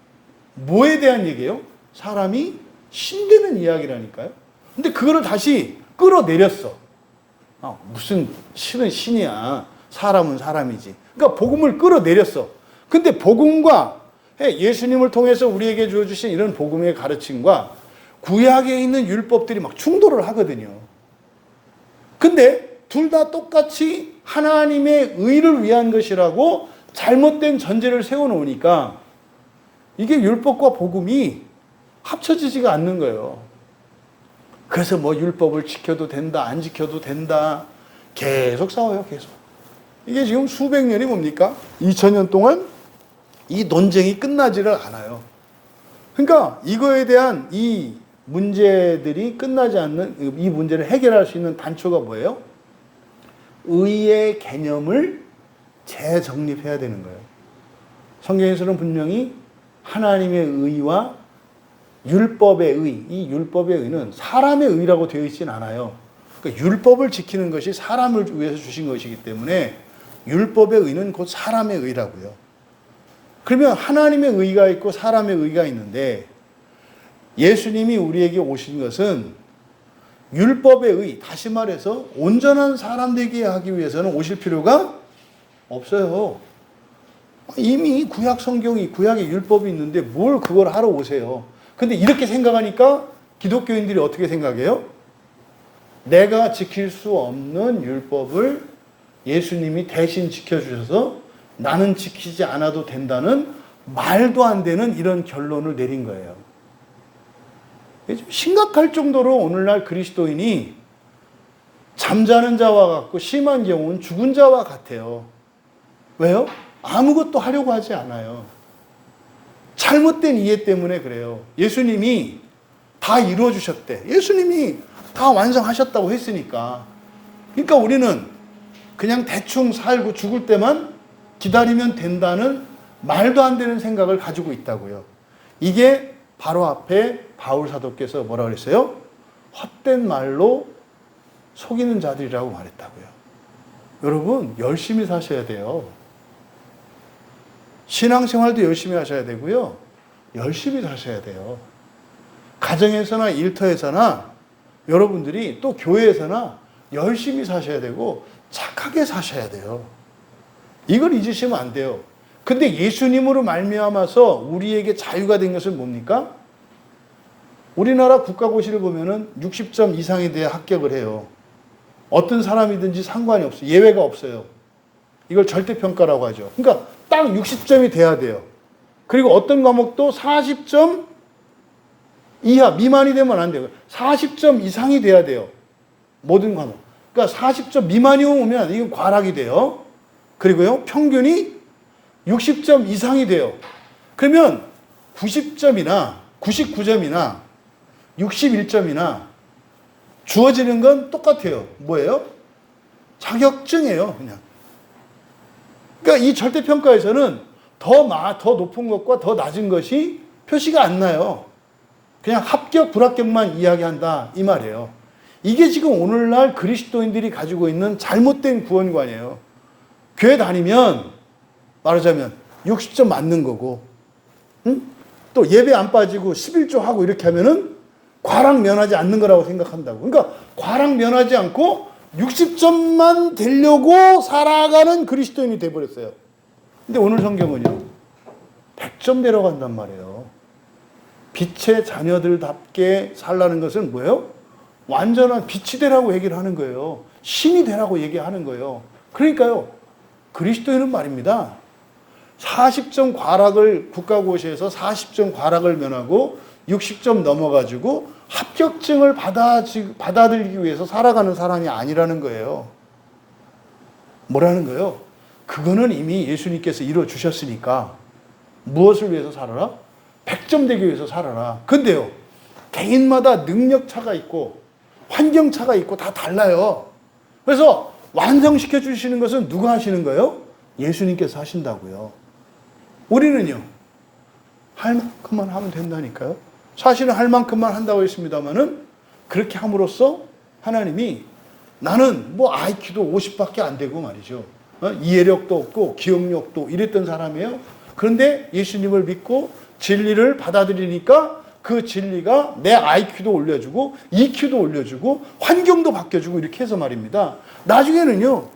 뭐에 대한 얘기예요? 사람이 신되는 이야기라니까요. 근데 그거를 다시 끌어내렸어. 무슨 신은 신이야. 사람은 사람이지. 그러니까 복음을 끌어내렸어. 근데 복음과 예수님을 통해서 우리에게 주어주신 이런 복음의 가르침과 구약에 있는 율법들이 막 충돌을 하거든요. 근데 둘 다 똑같이 하나님의 의를 위한 것이라고 잘못된 전제를 세워놓으니까 이게 율법과 복음이 합쳐지지가 않는 거예요. 그래서 뭐 율법을 지켜도 된다, 안 지켜도 된다. 계속 싸워요, 계속. 이게 지금 수백 년이 뭡니까? 2000년 동안 이 논쟁이 끝나지를 않아요. 그러니까 이거에 대한 이 문제들이 끝나지 않는, 이 문제를 해결할 수 있는 단초가 뭐예요? 의의 개념을 재정립해야 되는 거예요. 성경에서는 분명히 하나님의 의와 율법의 의, 이 율법의 의는 사람의 의라고 되어 있지는 않아요. 그러니까 율법을 지키는 것이 사람을 위해서 주신 것이기 때문에 율법의 의는 곧 사람의 의라고요. 그러면 하나님의 의가 있고 사람의 의가 있는데 예수님이 우리에게 오신 것은 율법의 의, 다시 말해서 온전한 사람 되게 하기 위해서는 오실 필요가 없어요. 이미 구약 성경이, 구약의 율법이 있는데 뭘 그걸 하러 오세요. 근데 이렇게 생각하니까 기독교인들이 어떻게 생각해요? 내가 지킬 수 없는 율법을 예수님이 대신 지켜주셔서 나는 지키지 않아도 된다는 말도 안 되는 이런 결론을 내린 거예요. 심각할 정도로 오늘날 그리스도인이 잠자는 자와 같고 심한 경우는 죽은 자와 같아요. 왜요? 아무것도 하려고 하지 않아요. 잘못된 이해 때문에 그래요. 예수님이 다 이루어 주셨대. 예수님이 다 완성하셨다고 했으니까 그러니까 우리는 그냥 대충 살고 죽을 때만 기다리면 된다는 말도 안 되는 생각을 가지고 있다고요. 이게 바로 앞에 바울 사도께서 뭐라 그랬어요? 헛된 말로 속이는 자들이라고 말했다고요. 여러분, 열심히 사셔야 돼요. 신앙생활도 열심히 하셔야 되고요. 열심히 사셔야 돼요. 가정에서나 일터에서나 여러분들이 또 교회에서나 열심히 사셔야 되고 착하게 사셔야 돼요. 이걸 잊으시면 안 돼요. 근데 예수님으로 말미암아서 우리에게 자유가 된 것은 뭡니까? 우리나라 국가고시를 보면은 60점 이상이 돼야 합격을 해요. 어떤 사람이든지 상관이 없어요. 예외가 없어요. 이걸 절대평가라고 하죠. 그러니까 딱 60점이 돼야 돼요. 그리고 어떤 과목도 40점 이하, 미만이 되면 안 돼요. 40점 이상이 돼야 돼요. 모든 과목. 그러니까 40점 미만이 오면 이건 과락이 돼요. 그리고요, 평균이 60점 이상이 돼요. 그러면 90점이나 99점이나 61점이나 주어지는 건 똑같아요. 뭐예요? 자격증이에요, 그냥. 그러니까 이 절대평가에서는 더 높은 것과 더 낮은 것이 표시가 안 나요. 그냥 합격, 불합격만 이야기한다, 이 말이에요. 이게 지금 오늘날 그리스도인들이 가지고 있는 잘못된 구원관이에요. 교회 다니면 말하자면 60점 맞는 거고, 응? 또 예배 안 빠지고 11조 하고 이렇게 하면은 과락 면하지 않는 거라고 생각한다고. 그러니까 과락 면하지 않고 60점만 되려고 살아가는 그리스도인이 돼버렸어요. 근데 오늘 성경은요, 100점 내려간단 말이에요. 빛의 자녀들답게 살라는 것은 뭐예요? 완전한 빛이 되라고 얘기를 하는 거예요. 신이 되라고 얘기하는 거예요. 그러니까요, 그리스도인은 말입니다. 40점 과락을 국가고시에서 40점 과락을 면하고 60점 넘어가지고 합격증을 받아들이기 위해서 살아가는 사람이 아니라는 거예요. 뭐라는 거예요? 그거는 이미 예수님께서 이루어주셨으니까 무엇을 위해서 살아라? 100점 되기 위해서 살아라. 근데요, 개인마다 능력차가 있고 환경차가 있고 다 달라요. 그래서 완성시켜 주시는 것은 누가 하시는 거예요? 예수님께서 하신다고요. 우리는요, 할 만큼만 하면 된다니까요. 사실은 할 만큼만 한다고 했습니다만은 그렇게 함으로써 하나님이 나는 뭐 IQ도 50밖에 안 되고 말이죠. 이해력도 없고 기억력도 이랬던 사람이에요. 그런데 예수님을 믿고 진리를 받아들이니까 그 진리가 내 IQ도 올려주고 EQ도 올려주고 환경도 바뀌어주고 이렇게 해서 말입니다. 나중에는요,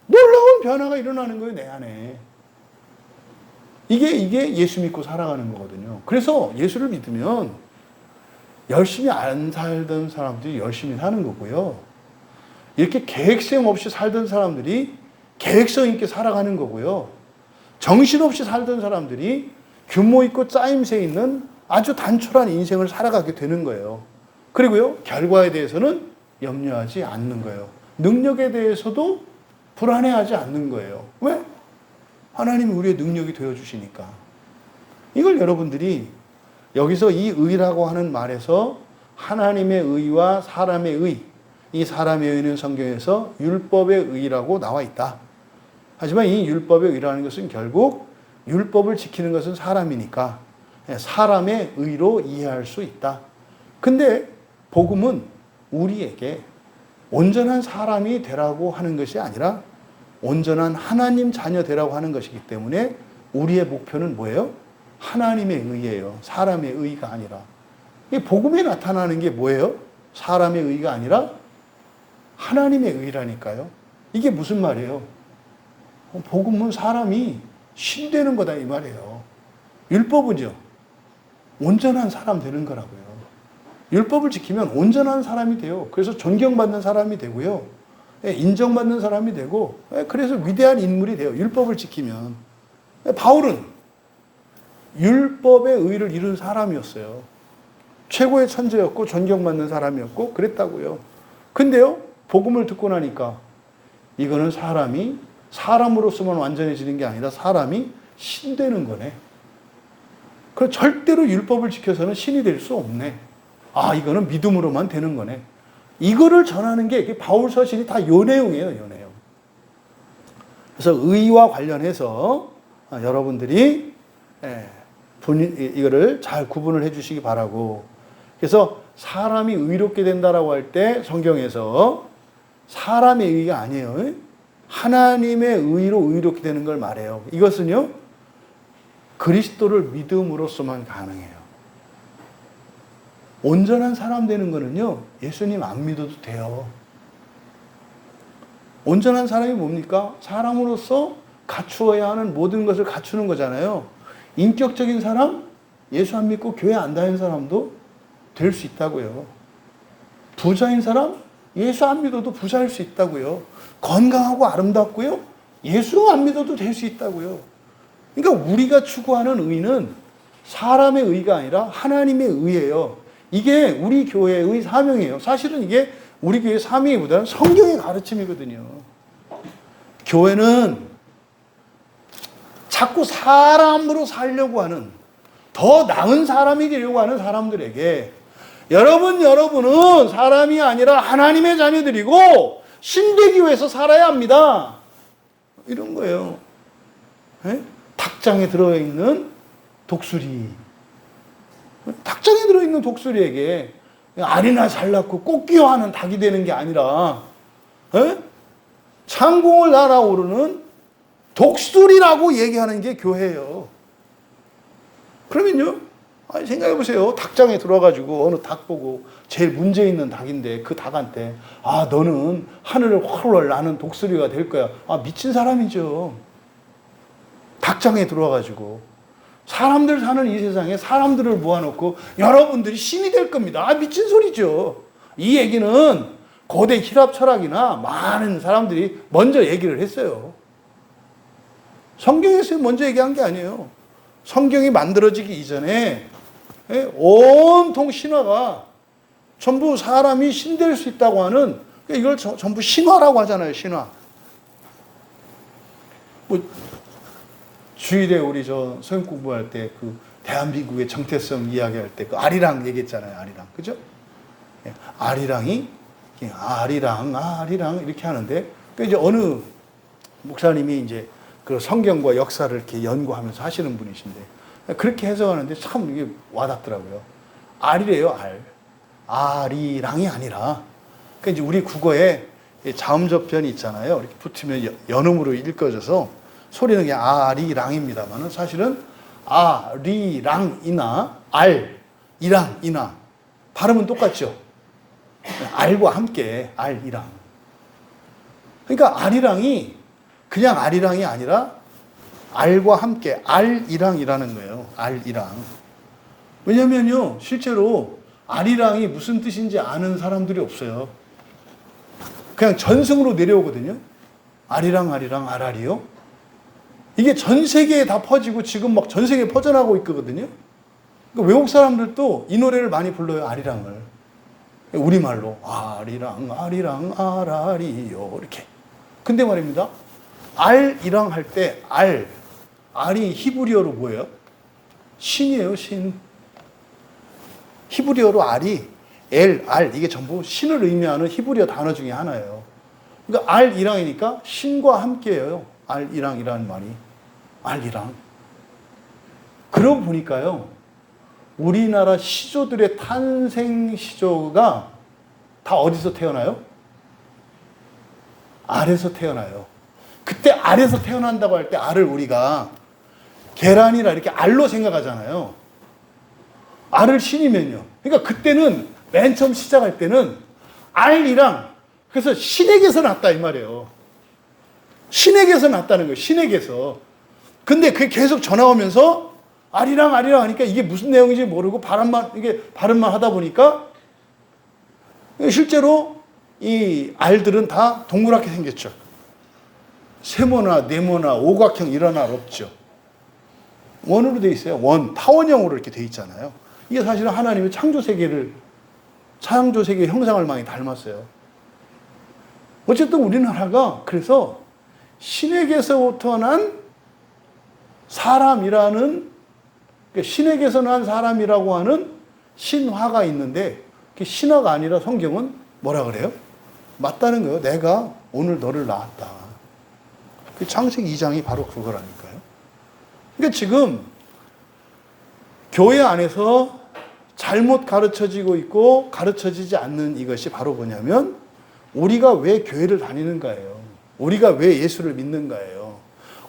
놀라운 변화가 일어나는 거예요, 내 안에. 이게 예수 믿고 살아가는 거거든요. 그래서 예수를 믿으면 열심히 안 살던 사람들이 열심히 사는 거고요. 이렇게 계획성 없이 살던 사람들이 계획성 있게 살아가는 거고요. 정신없이 살던 사람들이 규모 있고 짜임새 있는 아주 단촐한 인생을 살아가게 되는 거예요. 그리고요, 결과에 대해서는 염려하지 않는 거예요. 능력에 대해서도 불안해하지 않는 거예요. 왜? 하나님이 우리의 능력이 되어주시니까. 이걸 여러분들이 여기서 이 의라고 하는 말에서 하나님의 의와 사람의 의, 이 사람의 의는 성경에서 율법의 의라고 나와 있다. 하지만 이 율법의 의라는 것은 결국 율법을 지키는 것은 사람이니까 사람의 의로 이해할 수 있다. 근데 복음은 우리에게 온전한 사람이 되라고 하는 것이 아니라 온전한 하나님 자녀 되라고 하는 것이기 때문에 우리의 목표는 뭐예요? 하나님의 의예요. 사람의 의가 아니라. 이 복음에 나타나는 게 뭐예요? 사람의 의가 아니라 하나님의 의라니까요. 이게 무슨 말이에요? 복음은 사람이 신되는 거다 이 말이에요. 율법은요, 온전한 사람 되는 거라고요. 율법을 지키면 온전한 사람이 돼요. 그래서 존경받는 사람이 되고요. 인정받는 사람이 되고, 그래서 위대한 인물이 돼요. 율법을 지키면. 바울은 율법의 의를 이룬 사람이었어요. 최고의 천재였고 존경받는 사람이었고 그랬다고요. 근데요, 복음을 듣고 나니까 이거는 사람이 사람으로서만 완전해지는 게 아니라 사람이 신 되는 거네. 그럼 절대로 율법을 지켜서는 신이 될 수 없네. 아, 이거는 믿음으로만 되는 거네. 이거를 전하는 게 바울 서신이 다 요 내용이에요, 요 내용. 그래서 의와 관련해서 여러분들이 이거를 잘 구분을 해 주시기 바라고. 그래서 사람이 의롭게 된다라고 할 때 성경에서 사람의 의가 아니에요. 하나님의 의로 의롭게 되는 걸 말해요. 이것은요, 그리스도를 믿음으로써만 가능해요. 온전한 사람 되는 거는요, 예수님 안 믿어도 돼요. 온전한 사람이 뭡니까? 사람으로서 갖추어야 하는 모든 것을 갖추는 거잖아요. 인격적인 사람, 예수 안 믿고 교회 안 다니는 사람도 될 수 있다고요. 부자인 사람, 예수 안 믿어도 부자일 수 있다고요. 건강하고 아름답고요, 예수 안 믿어도 될 수 있다고요. 그러니까 우리가 추구하는 의는 사람의 의가 아니라 하나님의 의예요. 이게 우리 교회의 사명이에요. 사실은 이게 우리 교회의 사명이보다는 성경의 가르침이거든요. 교회는 자꾸 사람으로 살려고 하는, 더 나은 사람이 되려고 하는 사람들에게 여러분은 사람이 아니라 하나님의 자녀들이고 신되기 위해서 살아야 합니다. 이런 거예요. 닭장에 들어있는 독수리. 닭장에 들어있는 독수리에게 알이나 잘났고 꽃기화하는 닭이 되는 게 아니라 창공을 날아오르는 독수리라고 얘기하는 게 교회예요. 그러면요, 생각해 보세요. 닭장에 들어가지고 어느 닭 보고 제일 문제 있는 닭인데 그 닭한테 너는 하늘을 훨훨 나는 독수리가 될 거야. 미친 사람이죠. 닭장에 들어와가지고 사람들 사는 이 세상에 사람들을 모아놓고 여러분들이 신이 될 겁니다. 미친 소리죠. 이 얘기는 고대 히랍 철학이나 많은 사람들이 먼저 얘기를 했어요. 성경에서 먼저 얘기한 게 아니에요. 성경이 만들어지기 이전에 온통 신화가 전부 사람이 신될 수 있다고 하는, 이걸 전부 신화라고 하잖아요. 신화. 주일에 우리 성경 공부할 때 그 대한민국의 정체성 이야기할 때 그 아리랑 얘기했잖아요. 아리랑. 그죠? 아리랑이 아리랑 이렇게 하는데, 이제 어느 목사님이 이제 그 성경과 역사를 이렇게 연구하면서 하시는 분이신데 그렇게 해석하는데 참 이게 와닿더라고요. 알이래요, 알. 아리랑이 아니라. 그러니까 이제 우리 국어에 자음접편이 있잖아요. 이렇게 붙으면 연음으로 읽어져서 소리는 그냥 아리랑입니다만은 사실은 아리랑이나 알이랑이나 발음은 똑같죠. 알과 함께 알이랑. 그러니까 아리랑이 그냥 아리랑이 아니라 알과 함께 알이랑이라는 거예요. 알이랑. 왜냐면요, 실제로 아리랑이 무슨 뜻인지 아는 사람들이 없어요. 그냥 전승으로 내려오거든요. 아리랑 아라리요. 이게 전 세계에 다 퍼지고 지금 막 전 세계에 퍼져나가고 있거든요. 그러니까 외국 사람들도 이 노래를 많이 불러요. 아리랑을. 우리말로 아리랑 아라리요 이렇게. 근데 말입니다. 알이랑 할 때 알이 히브리어로 뭐예요? 신이에요, 신. 히브리어로 알이 알 이게 전부 신을 의미하는 히브리어 단어 중에 하나예요. 그러니까 알이랑이니까 신과 함께예요. 알이랑이라는 말이. 알이랑. 그러고 보니까요, 우리나라 시조들의 탄생 시조가 다 어디서 태어나요? 알에서 태어나요. 그때 알에서 태어난다고 할 때 알을 우리가 계란이라 이렇게 알로 생각하잖아요. 알을 신이면요. 그러니까 그때는 맨 처음 시작할 때는 알이랑, 그래서 신에게서 났다 이 말이에요. 신에게서 났다는 거예요. 신에게서. 근데 그게 계속 전화오면서 알이랑 하니까 이게 무슨 내용인지 모르고 발음만 하다 보니까 실제로 이 알들은 다 동그랗게 생겼죠. 세모나 네모나 오각형 이런 알 없죠. 원으로 돼 있어요. 타원형으로 이렇게 돼 있잖아요. 이게 사실은 하나님의 창조세계 형상을 많이 닮았어요. 어쨌든 우리나라가 그래서 신에게서부터 난 사람이라는, 신에게서 난 사람이라고 하는 신화가 있는데, 그게 신화가 아니라 성경은 뭐라 그래요? 맞다는 거예요. 내가 오늘 너를 낳았다. 그 창세기 2장이 바로 그거라니까요. 그러니까 지금 교회 안에서 잘못 가르쳐지고 있고 가르쳐지지 않는 이것이 바로 뭐냐면 우리가 왜 교회를 다니는가예요. 우리가 왜 예수를 믿는가예요.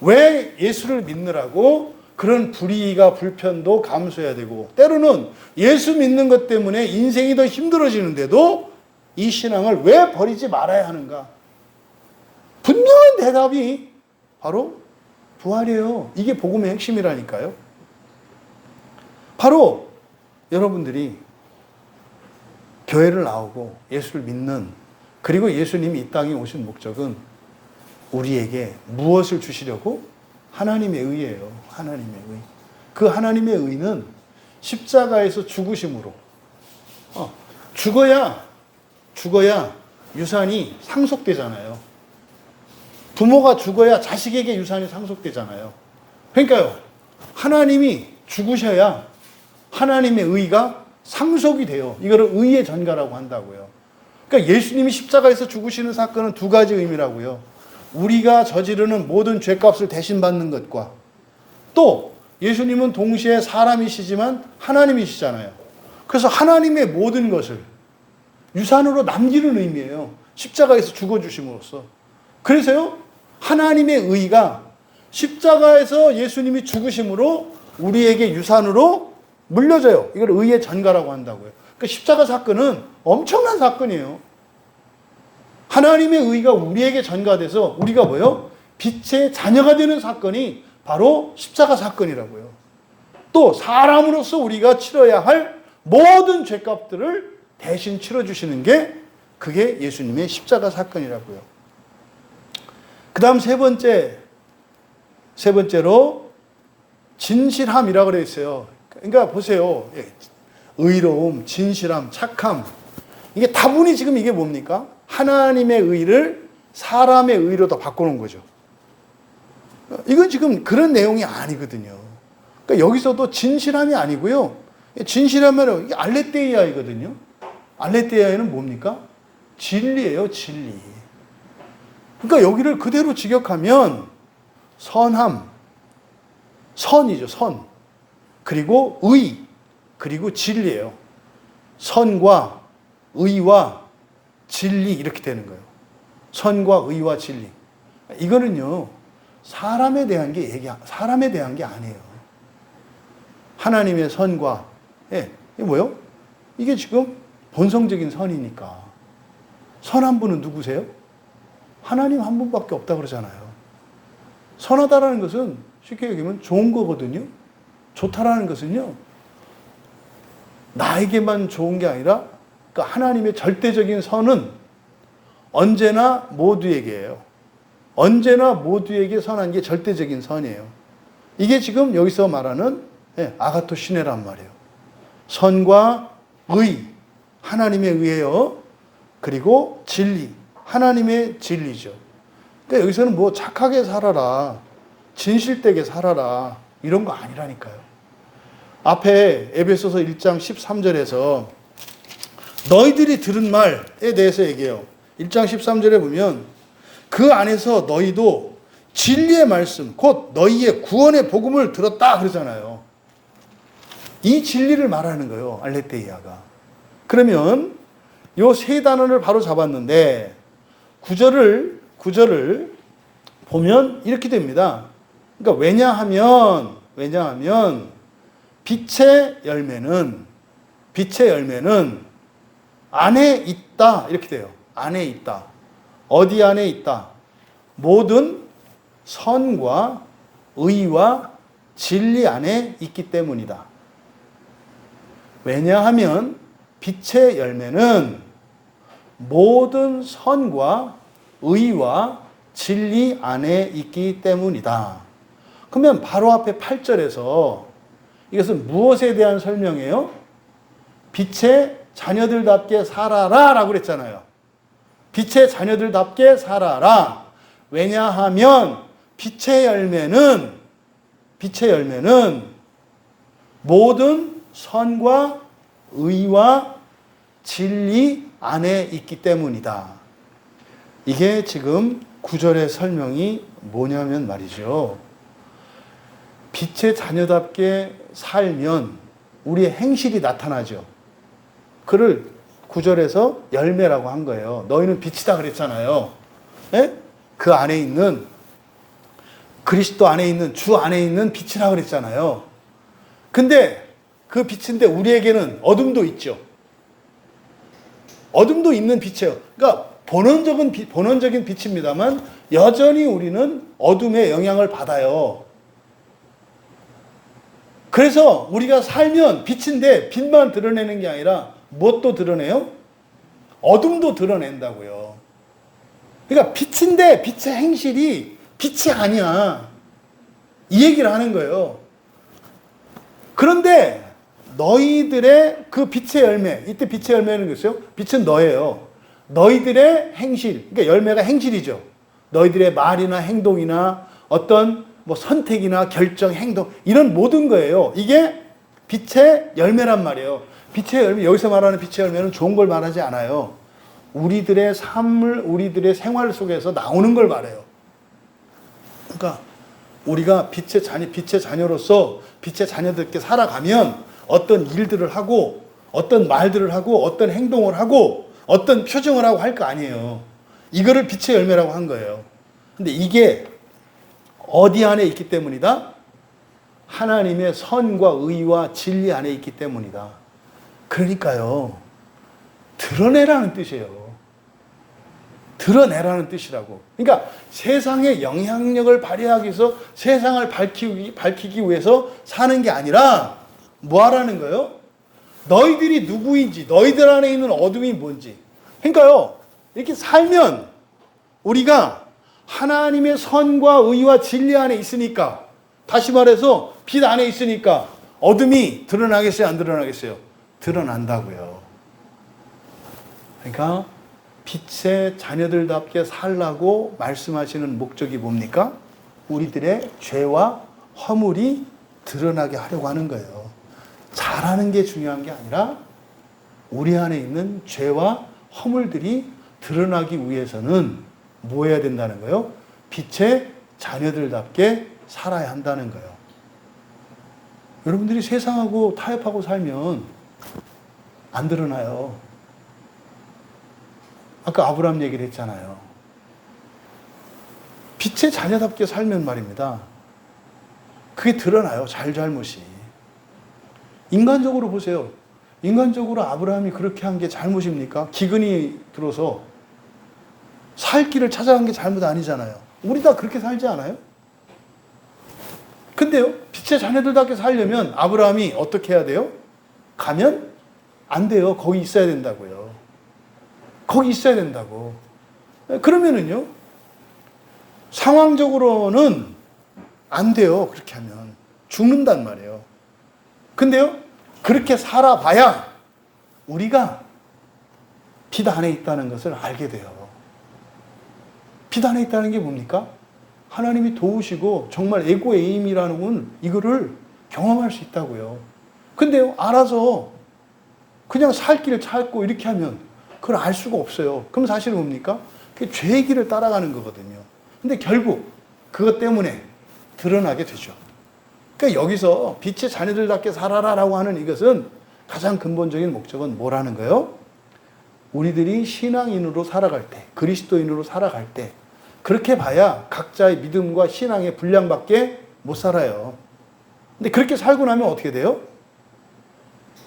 왜 예수를 믿느라고 그런 불의가 불편도 감수해야 되고 때로는 예수 믿는 것 때문에 인생이 더 힘들어지는데도 이 신앙을 왜 버리지 말아야 하는가? 분명한 대답이 바로 부활이에요. 이게 복음의 핵심이라니까요. 바로 여러분들이 교회를 나오고 예수를 믿는 그리고 예수님이 이 땅에 오신 목적은 우리에게 무엇을 주시려고? 하나님의 의예요. 하나님의 의. 그 하나님의 의는 십자가에서 죽으심으로 죽어야 유산이 상속되잖아요. 부모가 죽어야 자식에게 유산이 상속되잖아요. 그러니까요. 하나님이 죽으셔야 하나님의 의가 상속이 돼요. 이거를 의의 전가라고 한다고요. 그러니까 예수님이 십자가에서 죽으시는 사건은 두 가지 의미라고요. 우리가 저지르는 모든 죄값을 대신 받는 것과 또 예수님은 동시에 사람이시지만 하나님이시잖아요. 그래서 하나님의 모든 것을 유산으로 남기는 의미예요. 십자가에서 죽어주심으로써. 그래서요, 하나님의 의가 십자가에서 예수님이 죽으심으로 우리에게 유산으로 물려져요. 이걸 의의 전가라고 한다고요. 그러니까 십자가 사건은 엄청난 사건이에요. 하나님의 의가 우리에게 전가돼서 우리가 뭐요? 빛의 자녀가 되는 사건이 바로 십자가 사건이라고요. 또 사람으로서 우리가 치러야 할 모든 죄값들을 대신 치러주시는 게 그게 예수님의 십자가 사건이라고요. 그 다음 세 번째로 진실함이라고 그래 있어요. 그러니까 보세요. 의로움, 진실함, 착함. 이게 다분히 지금 이게 뭡니까? 하나님의 의를 사람의 의로 더 바꾸는 거죠. 이건 지금 그런 내용이 아니거든요. 그러니까 여기서도 진실함이 아니고요. 진실함은 이게 알레the이아이거든요. 알레the이아는 뭡니까? 진리예요, 진리. 그러니까 여기를 그대로 직역하면 선함, 선이죠, 선. 그리고 의, 그리고 진리예요. 선과 의와 진리 이렇게 되는 거예요. 선과 의와 진리. 이거는요, 사람에 대한 게 아니에요. 하나님의 선과, 이게 뭐요? 이게 지금 본성적인 선이니까. 선한 분은 누구세요? 하나님 한 분밖에 없다 그러잖아요. 선하다라는 것은 쉽게 얘기하면 좋은 거거든요. 좋다라는 것은요, 나에게만 좋은 게 아니라 그러니까 하나님의 절대적인 선은 언제나 모두에게예요. 언제나 모두에게 선한 게 절대적인 선이에요. 이게 지금 여기서 말하는 아가토 시네란 말이에요. 선과 의, 하나님의 의예요. 그리고 진리, 하나님의 진리죠. 그러니까 여기서는 뭐 착하게 살아라, 진실되게 살아라 이런 거 아니라니까요. 앞에 에베소서 1장 13절에서 너희들이 들은 말에 대해서 얘기해요. 1장 13절에 보면 그 안에서 너희도 진리의 말씀, 곧 너희의 구원의 복음을 들었다 그러잖아요. 이 진리를 말하는 거예요, 알레the이아가. 그러면 요 세 단어를 바로 잡았는데 구절을 보면 이렇게 됩니다. 그러니까 왜냐하면 빛의 열매는 안에 있다 이렇게 돼요. 안에 있다. 어디 안에 있다? 모든 선과 의와 진리 안에 있기 때문이다. 왜냐하면 빛의 열매는 모든 선과 의와 진리 안에 있기 때문이다. 그러면 바로 앞에 8절에서 이것은 무엇에 대한 설명이에요? 빛의 자녀들답게 살아라 라고 그랬잖아요. 빛의 자녀들답게 살아라. 왜냐하면 빛의 열매는 모든 선과 의와 진리 안에 있기 때문이다. 이게 지금 9절의 설명이 뭐냐면 말이죠. 빛의 자녀답게 살면 우리의 행실이 나타나죠. 그를 9절에서 열매라고 한 거예요. 너희는 빛이다 그랬잖아요. 예? 그 안에 있는 그리스도 안에 있는 주 안에 있는 빛이라 그랬잖아요. 근데 그 빛인데 우리에게는 어둠도 있죠. 어둠도 있는 빛이에요. 그러니까 본원적인 빛입니다만 여전히 우리는 어둠의 영향을 받아요. 그래서 우리가 살면 빛인데 빛만 드러내는 게 아니라 무엇도 드러내요? 어둠도 드러낸다고요. 그러니까 빛인데 빛의 행실이 빛이 아니야. 이 얘기를 하는 거예요. 그런데 너희들의 그 빛의 열매, 이때 빛의 열매는 글쎄요, 빛은 너예요. 너희들의 행실, 그러니까 열매가 행실이죠. 너희들의 말이나 행동이나 어떤 뭐 선택이나 결정, 행동, 이런 모든 거예요. 이게 빛의 열매란 말이에요. 빛의 열매, 여기서 말하는 빛의 열매는 좋은 걸 말하지 않아요. 우리들의 삶을, 우리들의 생활 속에서 나오는 걸 말해요. 그러니까 우리가 빛의 자녀로서 빛의 자녀들께 살아가면 어떤 일들을 하고 어떤 말들을 하고 어떤 행동을 하고 어떤 표정을 하고 할 거 아니에요. 이거를 빛의 열매라고 한 거예요. 근데 이게 어디 안에 있기 때문이다? 하나님의 선과 의와 진리 안에 있기 때문이다. 그러니까요, 드러내라는 뜻이에요. 드러내라는 뜻이라고. 그러니까 세상에 영향력을 발휘하기 위해서 세상을 밝히기 위해서 사는 게 아니라 뭐 하라는 거예요? 너희들이 누구인지, 너희들 안에 있는 어둠이 뭔지. 그러니까요, 이렇게 살면 우리가 하나님의 선과 의와 진리 안에 있으니까, 다시 말해서 빛 안에 있으니까 어둠이 드러나겠어요, 안 드러나겠어요? 드러난다고요. 그러니까 빛의 자녀들답게 살라고 말씀하시는 목적이 뭡니까? 우리들의 죄와 허물이 드러나게 하려고 하는 거예요. 잘하는 게 중요한 게 아니라 우리 안에 있는 죄와 허물들이 드러나기 위해서는 뭐 해야 된다는 거예요? 빛의 자녀들답게 살아야 한다는 거예요. 여러분들이 세상하고 타협하고 살면 안 드러나요. 아까 아브라함 얘기를 했잖아요. 빛의 자녀답게 살면 말입니다. 그게 드러나요. 잘못이. 인간적으로 보세요. 인간적으로 아브라함이 그렇게 한 게 잘못입니까? 기근이 들어서 살 길을 찾아간 게 잘못 아니잖아요. 우리 다 그렇게 살지 않아요? 근데요, 빛의 자녀들답게 살려면 아브라함이 어떻게 해야 돼요? 가면 안 돼요. 거기 있어야 된다고요. 거기 있어야 된다고. 그러면은요, 상황적으로는 안 돼요. 그렇게 하면. 죽는단 말이에요. 근데요, 그렇게 살아봐야 우리가 빛 안에 있다는 것을 알게 돼요. 빛 안에 있다는 게 뭡니까? 하나님이 도우시고 정말 에고에임이라는 건 이거를 경험할 수 있다고요. 근데요, 알아서 그냥 살 길을 찾고 이렇게 하면 그걸 알 수가 없어요. 그럼 사실은 뭡니까? 그게 죄의 길을 따라가는 거거든요. 근데 결국 그것 때문에 드러나게 되죠. 그러니까 여기서 빛의 자녀들답게 살아라라고 하는 이것은 가장 근본적인 목적은 뭐라는 거예요? 우리들이 신앙인으로 살아갈 때, 그리스도인으로 살아갈 때 그렇게 봐야 각자의 믿음과 신앙의 분량밖에 못 살아요. 근데 그렇게 살고 나면 어떻게 돼요?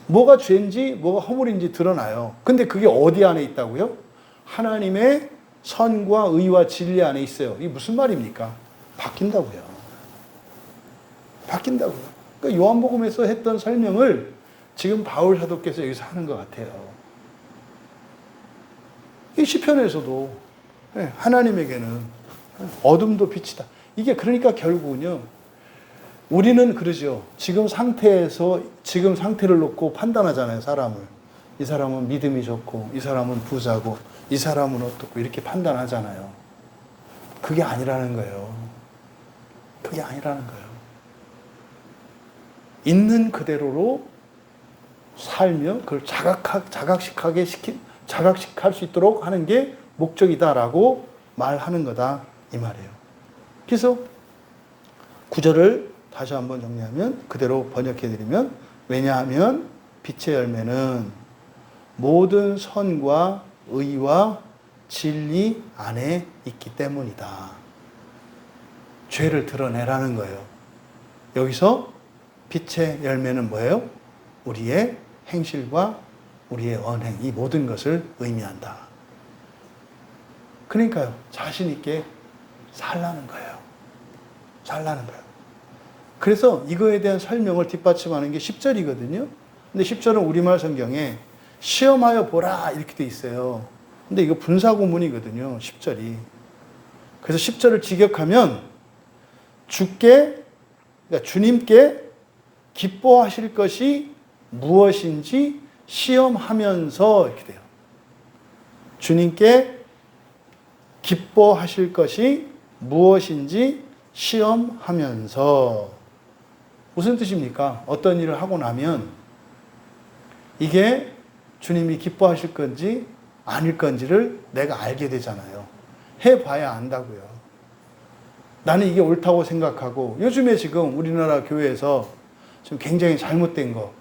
뭐가 죄인지 뭐가 허물인지 드러나요. 근데 그게 어디 안에 있다고요? 하나님의 선과 의와 진리 안에 있어요. 이게 무슨 말입니까? 바뀐다고요. 바뀐다고요. 그러니까 요한복음에서 했던 설명을 지금 바울 사도께서 여기서 하는 것 같아요. 이 시편에서도 하나님에게는 어둠도 빛이다. 이게 그러니까 결국은요, 우리는 그러죠. 지금 상태를 놓고 판단하잖아요, 사람을. 이 사람은 믿음이 좋고, 이 사람은 부자고, 이 사람은 어떻고, 이렇게 판단하잖아요. 그게 아니라는 거예요. 그게 아니라는 거예요. 있는 그대로로 살며 그걸 자각식할 수 있도록 하는 게 목적이다라고 말하는 거다 이 말이에요. 그래서 구절을 다시 한번 정리하면 그대로 번역해드리면 왜냐하면 빛의 열매는 모든 선과 의와 진리 안에 있기 때문이다. 죄를 드러내라는 거예요. 여기서 빛의 열매는 뭐예요? 우리의 행실과 우리의 언행, 이 모든 것을 의미한다. 그러니까요, 자신 있게 살라는 거예요. 살라는 거예요. 그래서 이거에 대한 설명을 뒷받침하는 게 10절이거든요. 근데 10절은 우리말 성경에 시험하여 보라 이렇게 돼 있어요. 근데 이거 분사구문이거든요, 10절이. 그래서 10절을 직역하면 그러니까 주님께 기뻐하실 것이 무엇인지 시험하면서 이렇게 돼요. 주님께 기뻐하실 것이 무엇인지 시험하면서. 무슨 뜻입니까? 어떤 일을 하고 나면 이게 주님이 기뻐하실 건지 아닐 건지를 내가 알게 되잖아요. 해봐야 안다고요. 나는 이게 옳다고 생각하고, 요즘에 지금 우리나라 교회에서 지금 굉장히 잘못된 거,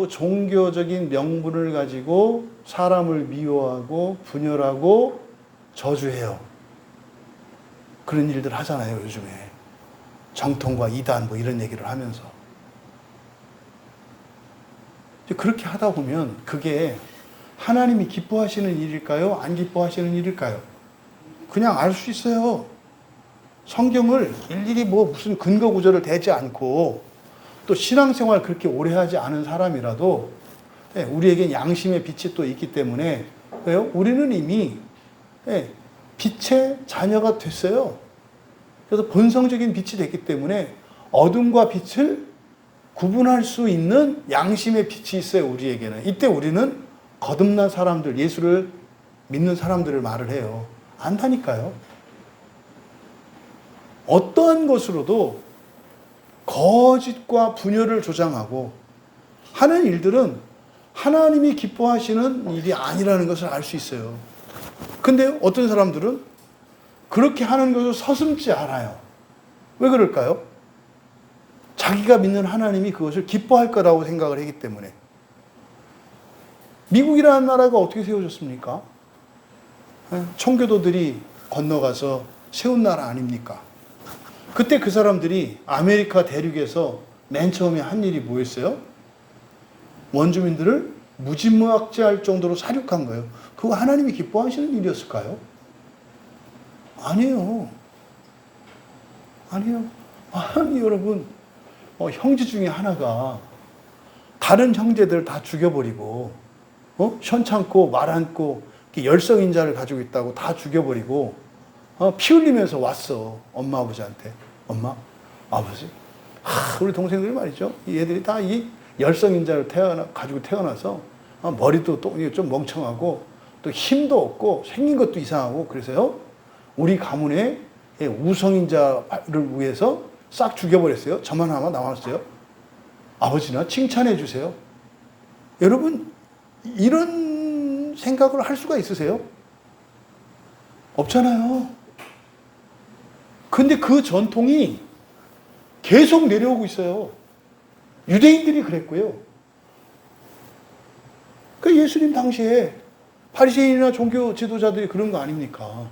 종교적인 명분을 가지고 사람을 미워하고 분열하고 저주해요. 그런 일들 하잖아요, 요즘에. 정통과 이단 뭐 이런 얘기를 하면서. 그렇게 하다 보면 그게 하나님이 기뻐하시는 일일까요? 안 기뻐하시는 일일까요? 그냥 알 수 있어요. 성경을 일일이 뭐 무슨 근거 구절을 대지 않고 또 신앙생활 그렇게 오래 하지 않은 사람이라도 우리에겐 양심의 빛이 또 있기 때문에 왜요? 우리는 이미 빛의 자녀가 됐어요. 그래서 본성적인 빛이 됐기 때문에 어둠과 빛을 구분할 수 있는 양심의 빛이 있어요, 우리에게는. 이때 우리는 거듭난 사람들, 예수를 믿는 사람들을 말을 해요. 안다니까요. 어떠한 것으로도 거짓과 분열을 조장하고 하는 일들은 하나님이 기뻐하시는 일이 아니라는 것을 알 수 있어요. 근데 어떤 사람들은 그렇게 하는 것을 서슴지 않아요. 왜 그럴까요? 자기가 믿는 하나님이 그것을 기뻐할 거라고 생각을 하기 때문에. 미국이라는 나라가 어떻게 세워졌습니까? 청교도들이 건너가서 세운 나라 아닙니까? 그때 그 사람들이 아메리카 대륙에서 맨 처음에 한 일이 뭐였어요? 원주민들을 무진무학제할 정도로 사륙한 거예요. 그거 하나님이 기뻐하시는 일이었을까요? 아니에요. 아니에요. 아니, 여러분, 형제 중에 하나가 다른 형제들 다 죽여버리고, 현찮고 말 않고 열성인자를 가지고 있다고 다 죽여버리고, 피 흘리면서 왔어. 엄마, 아버지한테. 엄마, 아버지. 우리 동생들 말이죠. 얘들이 다 이 열성인자를 가지고 태어나서 머리도 좀 멍청하고 또 힘도 없고 생긴 것도 이상하고 그래서요. 우리 가문의 우성인자를 위해서 싹 죽여버렸어요. 저만 하나 남았어요. 아버지나 칭찬해 주세요. 여러분, 이런 생각을 할 수가 있으세요? 없잖아요. 근데 그 전통이 계속 내려오고 있어요. 유대인들이 그랬고요. 그 예수님 당시에 바리새인이나 종교 지도자들이 그런 거 아닙니까?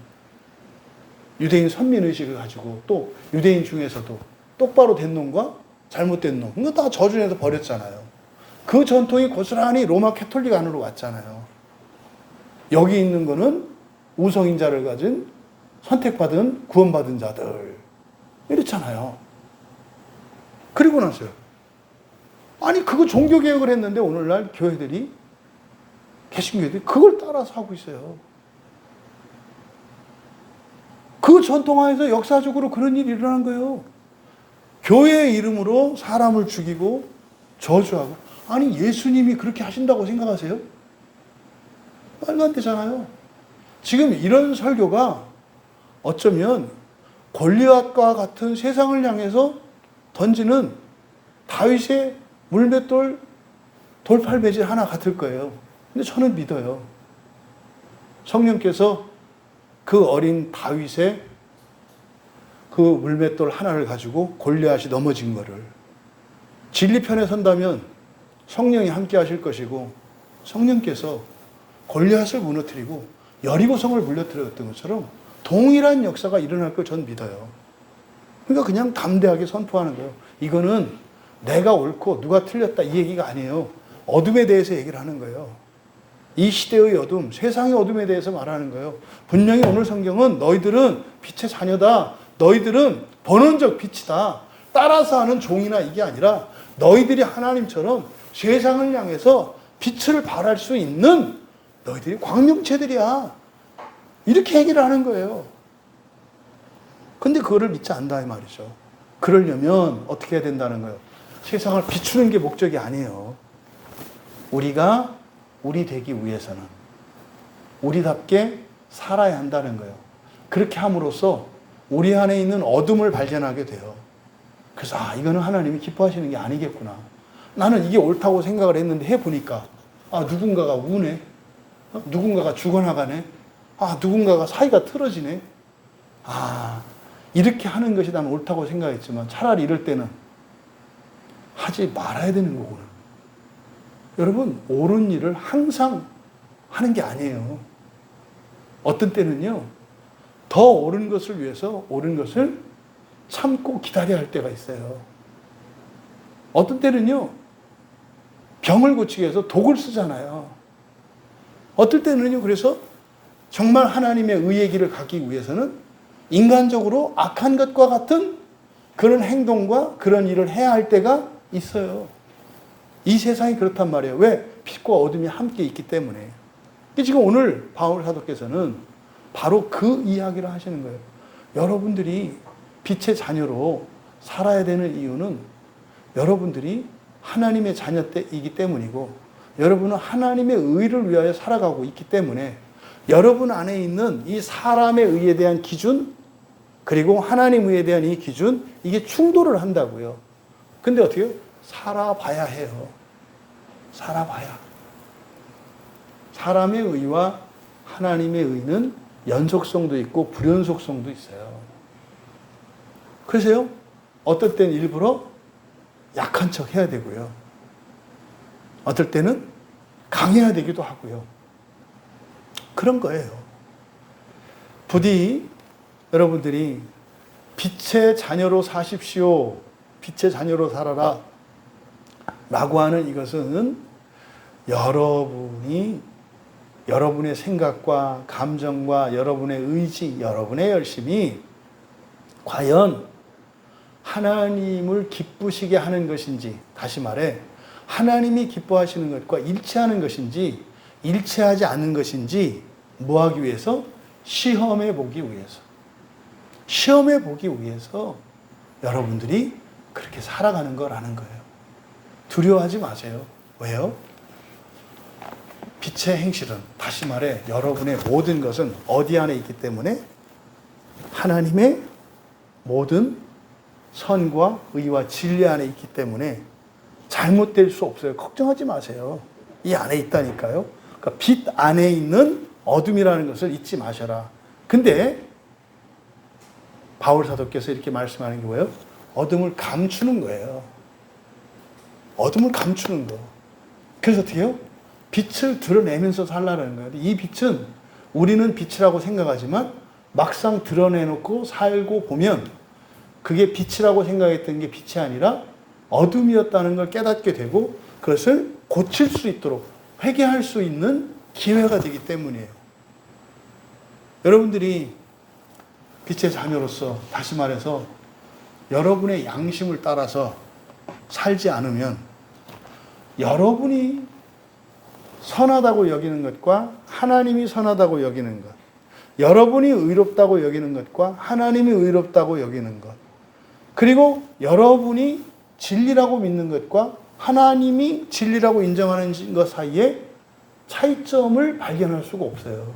유대인 선민의식을 가지고 또 유대인 중에서도 똑바로 된 놈과 잘못된 놈, 이거 다 저주해서 버렸잖아요. 그 전통이 고스란히 로마 캐톨릭 안으로 왔잖아요. 여기 있는 거는 우성인자를 가진 선택받은 구원받은 자들 이렇잖아요. 그리고 나서요. 아니 그거 종교개혁을 했는데 오늘날 교회들이 개신교회들이 그걸 따라서 하고 있어요. 그 전통 안에서 역사적으로 그런 일이 일어난 거예요. 교회의 이름으로 사람을 죽이고 저주하고. 아니 예수님이 그렇게 하신다고 생각하세요? 말도 안 되잖아요. 지금 이런 설교가 어쩌면 골리앗과 같은 세상을 향해서 던지는 다윗의 물맷돌 돌팔매질 하나 같을 거예요. 근데 저는 믿어요. 성령께서 그 어린 다윗의 그 물맷돌 하나를 가지고 골리앗이 넘어진 거를 진리 편에 선다면 성령이 함께 하실 것이고, 성령께서 골리앗을 무너뜨리고 여리고성을 물려뜨렸던 것처럼 동일한 역사가 일어날 걸 전 믿어요. 그러니까 그냥 담대하게 선포하는 거예요. 이거는 내가 옳고 누가 틀렸다 이 얘기가 아니에요. 어둠에 대해서 얘기를 하는 거예요. 이 시대의 어둠, 세상의 어둠에 대해서 말하는 거예요. 분명히 오늘 성경은 너희들은 빛의 자녀다. 너희들은 번원적 빛이다. 따라서 하는 종이나 이게 아니라 너희들이 하나님처럼 세상을 향해서 빛을 발할 수 있는 너희들이 광명체들이야. 이렇게 얘기를 하는 거예요. 근데 그거를 믿지 않는다 이 말이죠. 그러려면 어떻게 해야 된다는 거예요? 세상을 비추는 게 목적이 아니에요. 우리가 우리 되기 위해서는 우리답게 살아야 한다는 거예요. 그렇게 함으로써 우리 안에 있는 어둠을 발견하게 돼요. 그래서 이거는 하나님이 기뻐하시는 게 아니겠구나. 나는 이게 옳다고 생각을 했는데 해보니까 누군가가 우네. 누군가가 죽어나가네. 누군가가 사이가 틀어지네. 이렇게 하는 것이 나는 옳다고 생각했지만 차라리 이럴 때는 하지 말아야 되는 거구나. 여러분, 옳은 일을 항상 하는 게 아니에요. 어떤 때는요, 더 옳은 것을 위해서 옳은 것을 참고 기다려야 할 때가 있어요. 어떤 때는요, 병을 고치기 위해서 독을 쓰잖아요. 어떨 때는요, 그래서 정말 하나님의 의의 길을 가기 위해서는 인간적으로 악한 것과 같은 그런 행동과 그런 일을 해야 할 때가 있어요. 이 세상이 그렇단 말이에요. 왜? 빛과 어둠이 함께 있기 때문에. 지금 오늘 바울 사도께서는 바로 그 이야기를 하시는 거예요. 여러분들이 빛의 자녀로 살아야 되는 이유는 여러분들이 하나님의 자녀이기 때문이고, 여러분은 하나님의 의를 위하여 살아가고 있기 때문에 여러분 안에 있는 이 사람의 의에 대한 기준, 그리고 하나님 의에 대한 이 기준, 이게 충돌을 한다고요. 근데 어떻게 해요? 살아봐야 해요. 살아봐야. 사람의 의와 하나님의 의는 연속성도 있고 불연속성도 있어요. 그래서요, 어떨 때는 일부러 약한 척 해야 되고요. 어떨 때는 강해야 되기도 하고요. 그런 거예요. 부디 여러분들이 빛의 자녀로 사십시오. 빛의 자녀로 살아라. 라고 하는 이것은 여러분이 여러분의 생각과 감정과 여러분의 의지, 여러분의 열심이 과연 하나님을 기쁘시게 하는 것인지, 다시 말해 하나님이 기뻐하시는 것과 일치하는 것인지 일치하지 않는 것인지 뭐하기 위해서? 시험해 보기 위해서. 시험해 보기 위해서 여러분들이 그렇게 살아가는 거라는 거예요. 두려워하지 마세요. 왜요? 빛의 행실은, 다시 말해 여러분의 모든 것은 어디 안에 있기 때문에? 하나님의 모든 선과 의와 진리 안에 있기 때문에 잘못될 수 없어요. 걱정하지 마세요. 이 안에 있다니까요. 그러니까 빛 안에 있는 어둠이라는 것을 잊지 마셔라. 근데 바울 사도께서 이렇게 말씀하는 게 뭐예요? 어둠을 감추는 거예요. 어둠을 감추는 거. 그래서 어떻게 해요? 빛을 드러내면서 살라는 거예요. 이 빛은 우리는 빛이라고 생각하지만 막상 드러내놓고 살고 보면 그게 빛이라고 생각했던 게 빛이 아니라 어둠이었다는 걸 깨닫게 되고 그것을 고칠 수 있도록 회개할 수 있는 기회가 되기 때문이에요. 여러분들이 빛의 자녀로서, 다시 말해서 여러분의 양심을 따라서 살지 않으면 여러분이 선하다고 여기는 것과 하나님이 선하다고 여기는 것, 여러분이 의롭다고 여기는 것과 하나님이 의롭다고 여기는 것, 그리고 여러분이 진리라고 믿는 것과 하나님이 진리라고 인정하는 것 사이에 차이점을 발견할 수가 없어요.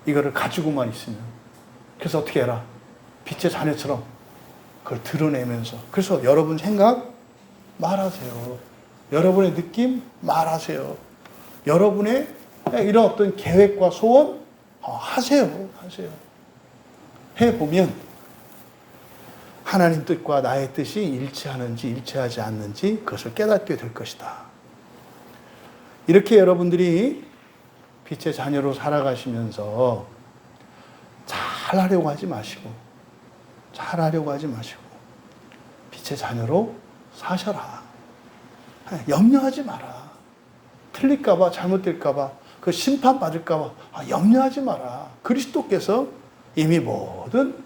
이거를 가지고만 있으면. 그래서 어떻게 해라? 빛의 자녀처럼 그걸 드러내면서. 그래서 여러분 생각 말하세요. 여러분의 느낌 말하세요. 여러분의 이런 어떤 계획과 소원 하세요. 해보면 하나님 뜻과 나의 뜻이 일치하는지 일치하지 않는지 그것을 깨닫게 될 것이다. 이렇게 여러분들이 빛의 자녀로 살아가시면서 잘하려고 하지 마시고 빛의 자녀로 사셔라. 염려하지 마라. 틀릴까봐, 잘못될까봐, 그 심판받을까봐 염려하지 마라. 그리스도께서 이미 모든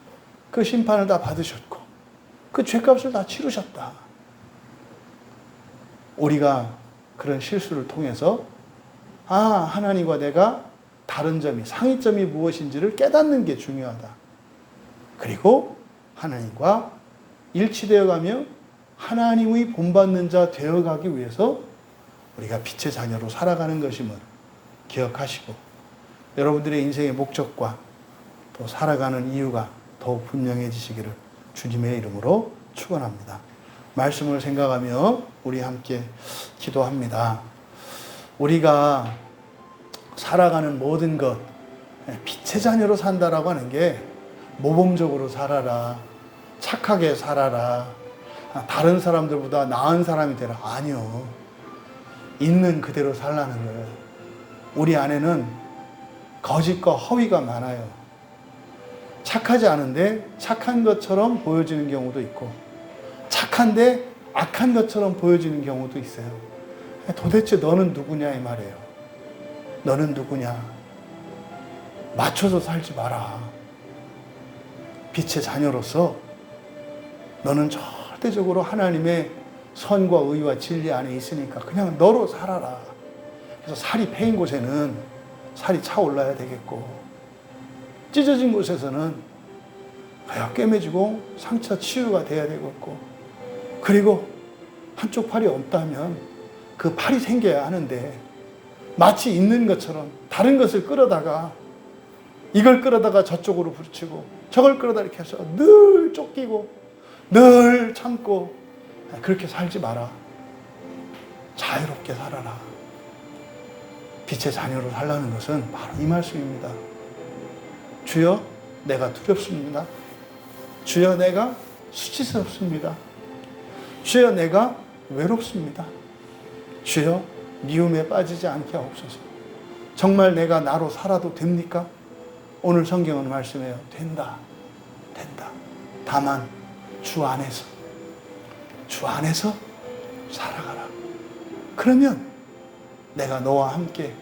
그 심판을 다 받으셨고 그 죄값을 다 치르셨다. 우리가 그런 실수를 통해서 하나님과 내가 다른 점이, 상이점이 무엇인지를 깨닫는 게 중요하다. 그리고 하나님과 일치되어 가며 하나님의 본받는 자 되어가기 위해서 우리가 빛의 자녀로 살아가는 것임을 기억하시고 여러분들의 인생의 목적과 또 살아가는 이유가 더욱 분명해지시기를 주님의 이름으로 축원합니다. 말씀을 생각하며 우리 함께 기도합니다. 우리가 살아가는 모든 것, 빛의 자녀로 산다라고 하는 게 모범적으로 살아라, 착하게 살아라, 다른 사람들보다 나은 사람이 되라. 아니요. 있는 그대로 살라는 거예요. 우리 안에는 거짓과 허위가 많아요. 착하지 않은데 착한 것처럼 보여지는 경우도 있고 착한데 악한 것처럼 보여지는 경우도 있어요. 도대체 너는 누구냐 이 말이에요. 너는 누구냐. 맞춰서 살지 마라. 빛의 자녀로서 너는 절대적으로 하나님의 선과 의와 진리 안에 있으니까 그냥 너로 살아라. 그래서 살이 패인 곳에는 살이 차올라야 되겠고 찢어진 곳에서는 꿰매지고 상처 치유가 돼야 되겠고 그리고 한쪽 팔이 없다면 그 팔이 생겨야 하는데 마치 있는 것처럼 다른 것을 끌어다가 이걸 끌어다가 저쪽으로 붙이고 저걸 끌어다 이렇게 해서 늘 쫓기고 늘 참고 그렇게 살지 마라. 자유롭게 살아라. 빛의 자녀로 살라는 것은 바로 이 말씀입니다. 주여 내가 두렵습니다. 주여 내가 수치스럽습니다. 주여 내가 외롭습니다. 주여 미움에 빠지지 않게 하옵소서. 정말 내가 나로 살아도 됩니까? 오늘 성경은 말씀해요. 된다. 다만 주 안에서 살아가라. 그러면 내가 너와 함께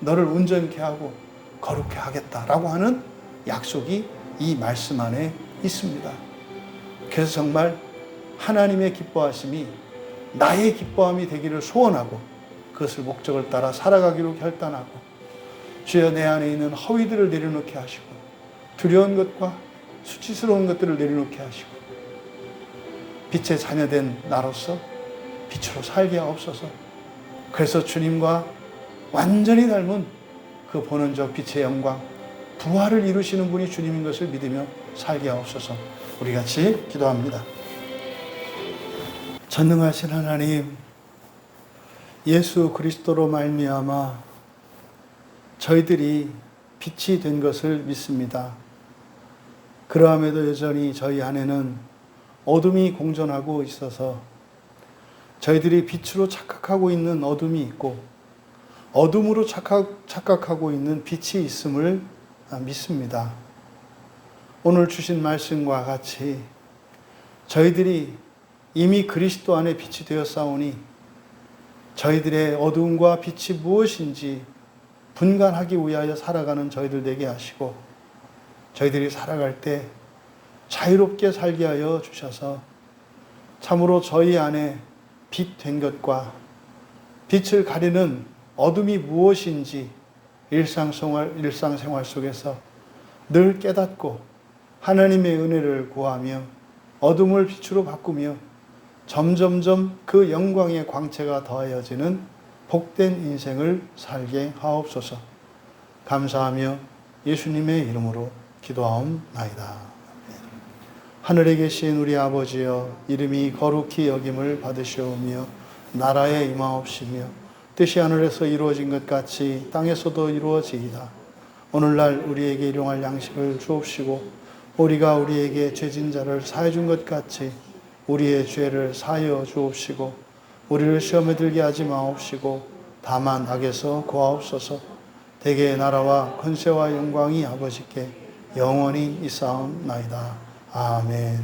너를 온전케 하고 거룩케 하겠다라고 하는 약속이 이 말씀 안에 있습니다. 그래서 정말 하나님의 기뻐하심이 나의 기뻐함이 되기를 소원하고 그것을 목적을 따라 살아가기로 결단하고 주여 내 안에 있는 허위들을 내려놓게 하시고 두려운 것과 수치스러운 것들을 내려놓게 하시고 빛의 자녀된 나로서 빛으로 살게 하옵소서. 그래서 주님과 완전히 닮은 그 보는 저 빛의 영광 부활을 이루시는 분이 주님인 것을 믿으며 살게 하옵소서. 우리 같이 기도합니다. 전능하신 하나님, 예수 그리스도로 말미암아 저희들이 빛이 된 것을 믿습니다. 그러함에도 여전히 저희 안에는 어둠이 공존하고 있어서 저희들이 빛으로 착각하고 있는 어둠이 있고 어둠으로 착각하고 있는 빛이 있음을 믿습니다. 오늘 주신 말씀과 같이 저희들이 이미 그리스도 안에 빛이 되었사오니 저희들의 어둠과 빛이 무엇인지 분간하기 위하여 살아가는 저희들 되게 하시고 저희들이 살아갈 때 자유롭게 살게 하여 주셔서 참으로 저희 안에 빛 된 것과 빛을 가리는 어둠이 무엇인지 일상생활 속에서 늘 깨닫고 하나님의 은혜를 구하며 어둠을 빛으로 바꾸며 점점점 그 영광의 광채가 더하여지는 복된 인생을 살게 하옵소서. 감사하며 예수님의 이름으로 기도하옵나이다. 하늘에 계신 우리 아버지여, 이름이 거룩히 여김을 받으시오며 나라에 임하옵시며 뜻이 하늘에서 이루어진 것 같이 땅에서도 이루어지이다. 오늘날 우리에게 일용할 양식을 주옵시고 우리가 우리에게 죄진 자를 사해 준 것 같이 우리의 죄를 사하여 주옵시고 우리를 시험에 들게 하지 마옵시고 다만 악에서 구하옵소서. 대개의 나라와 권세와 영광이 아버지께 영원히 있사옵나이다. 아멘.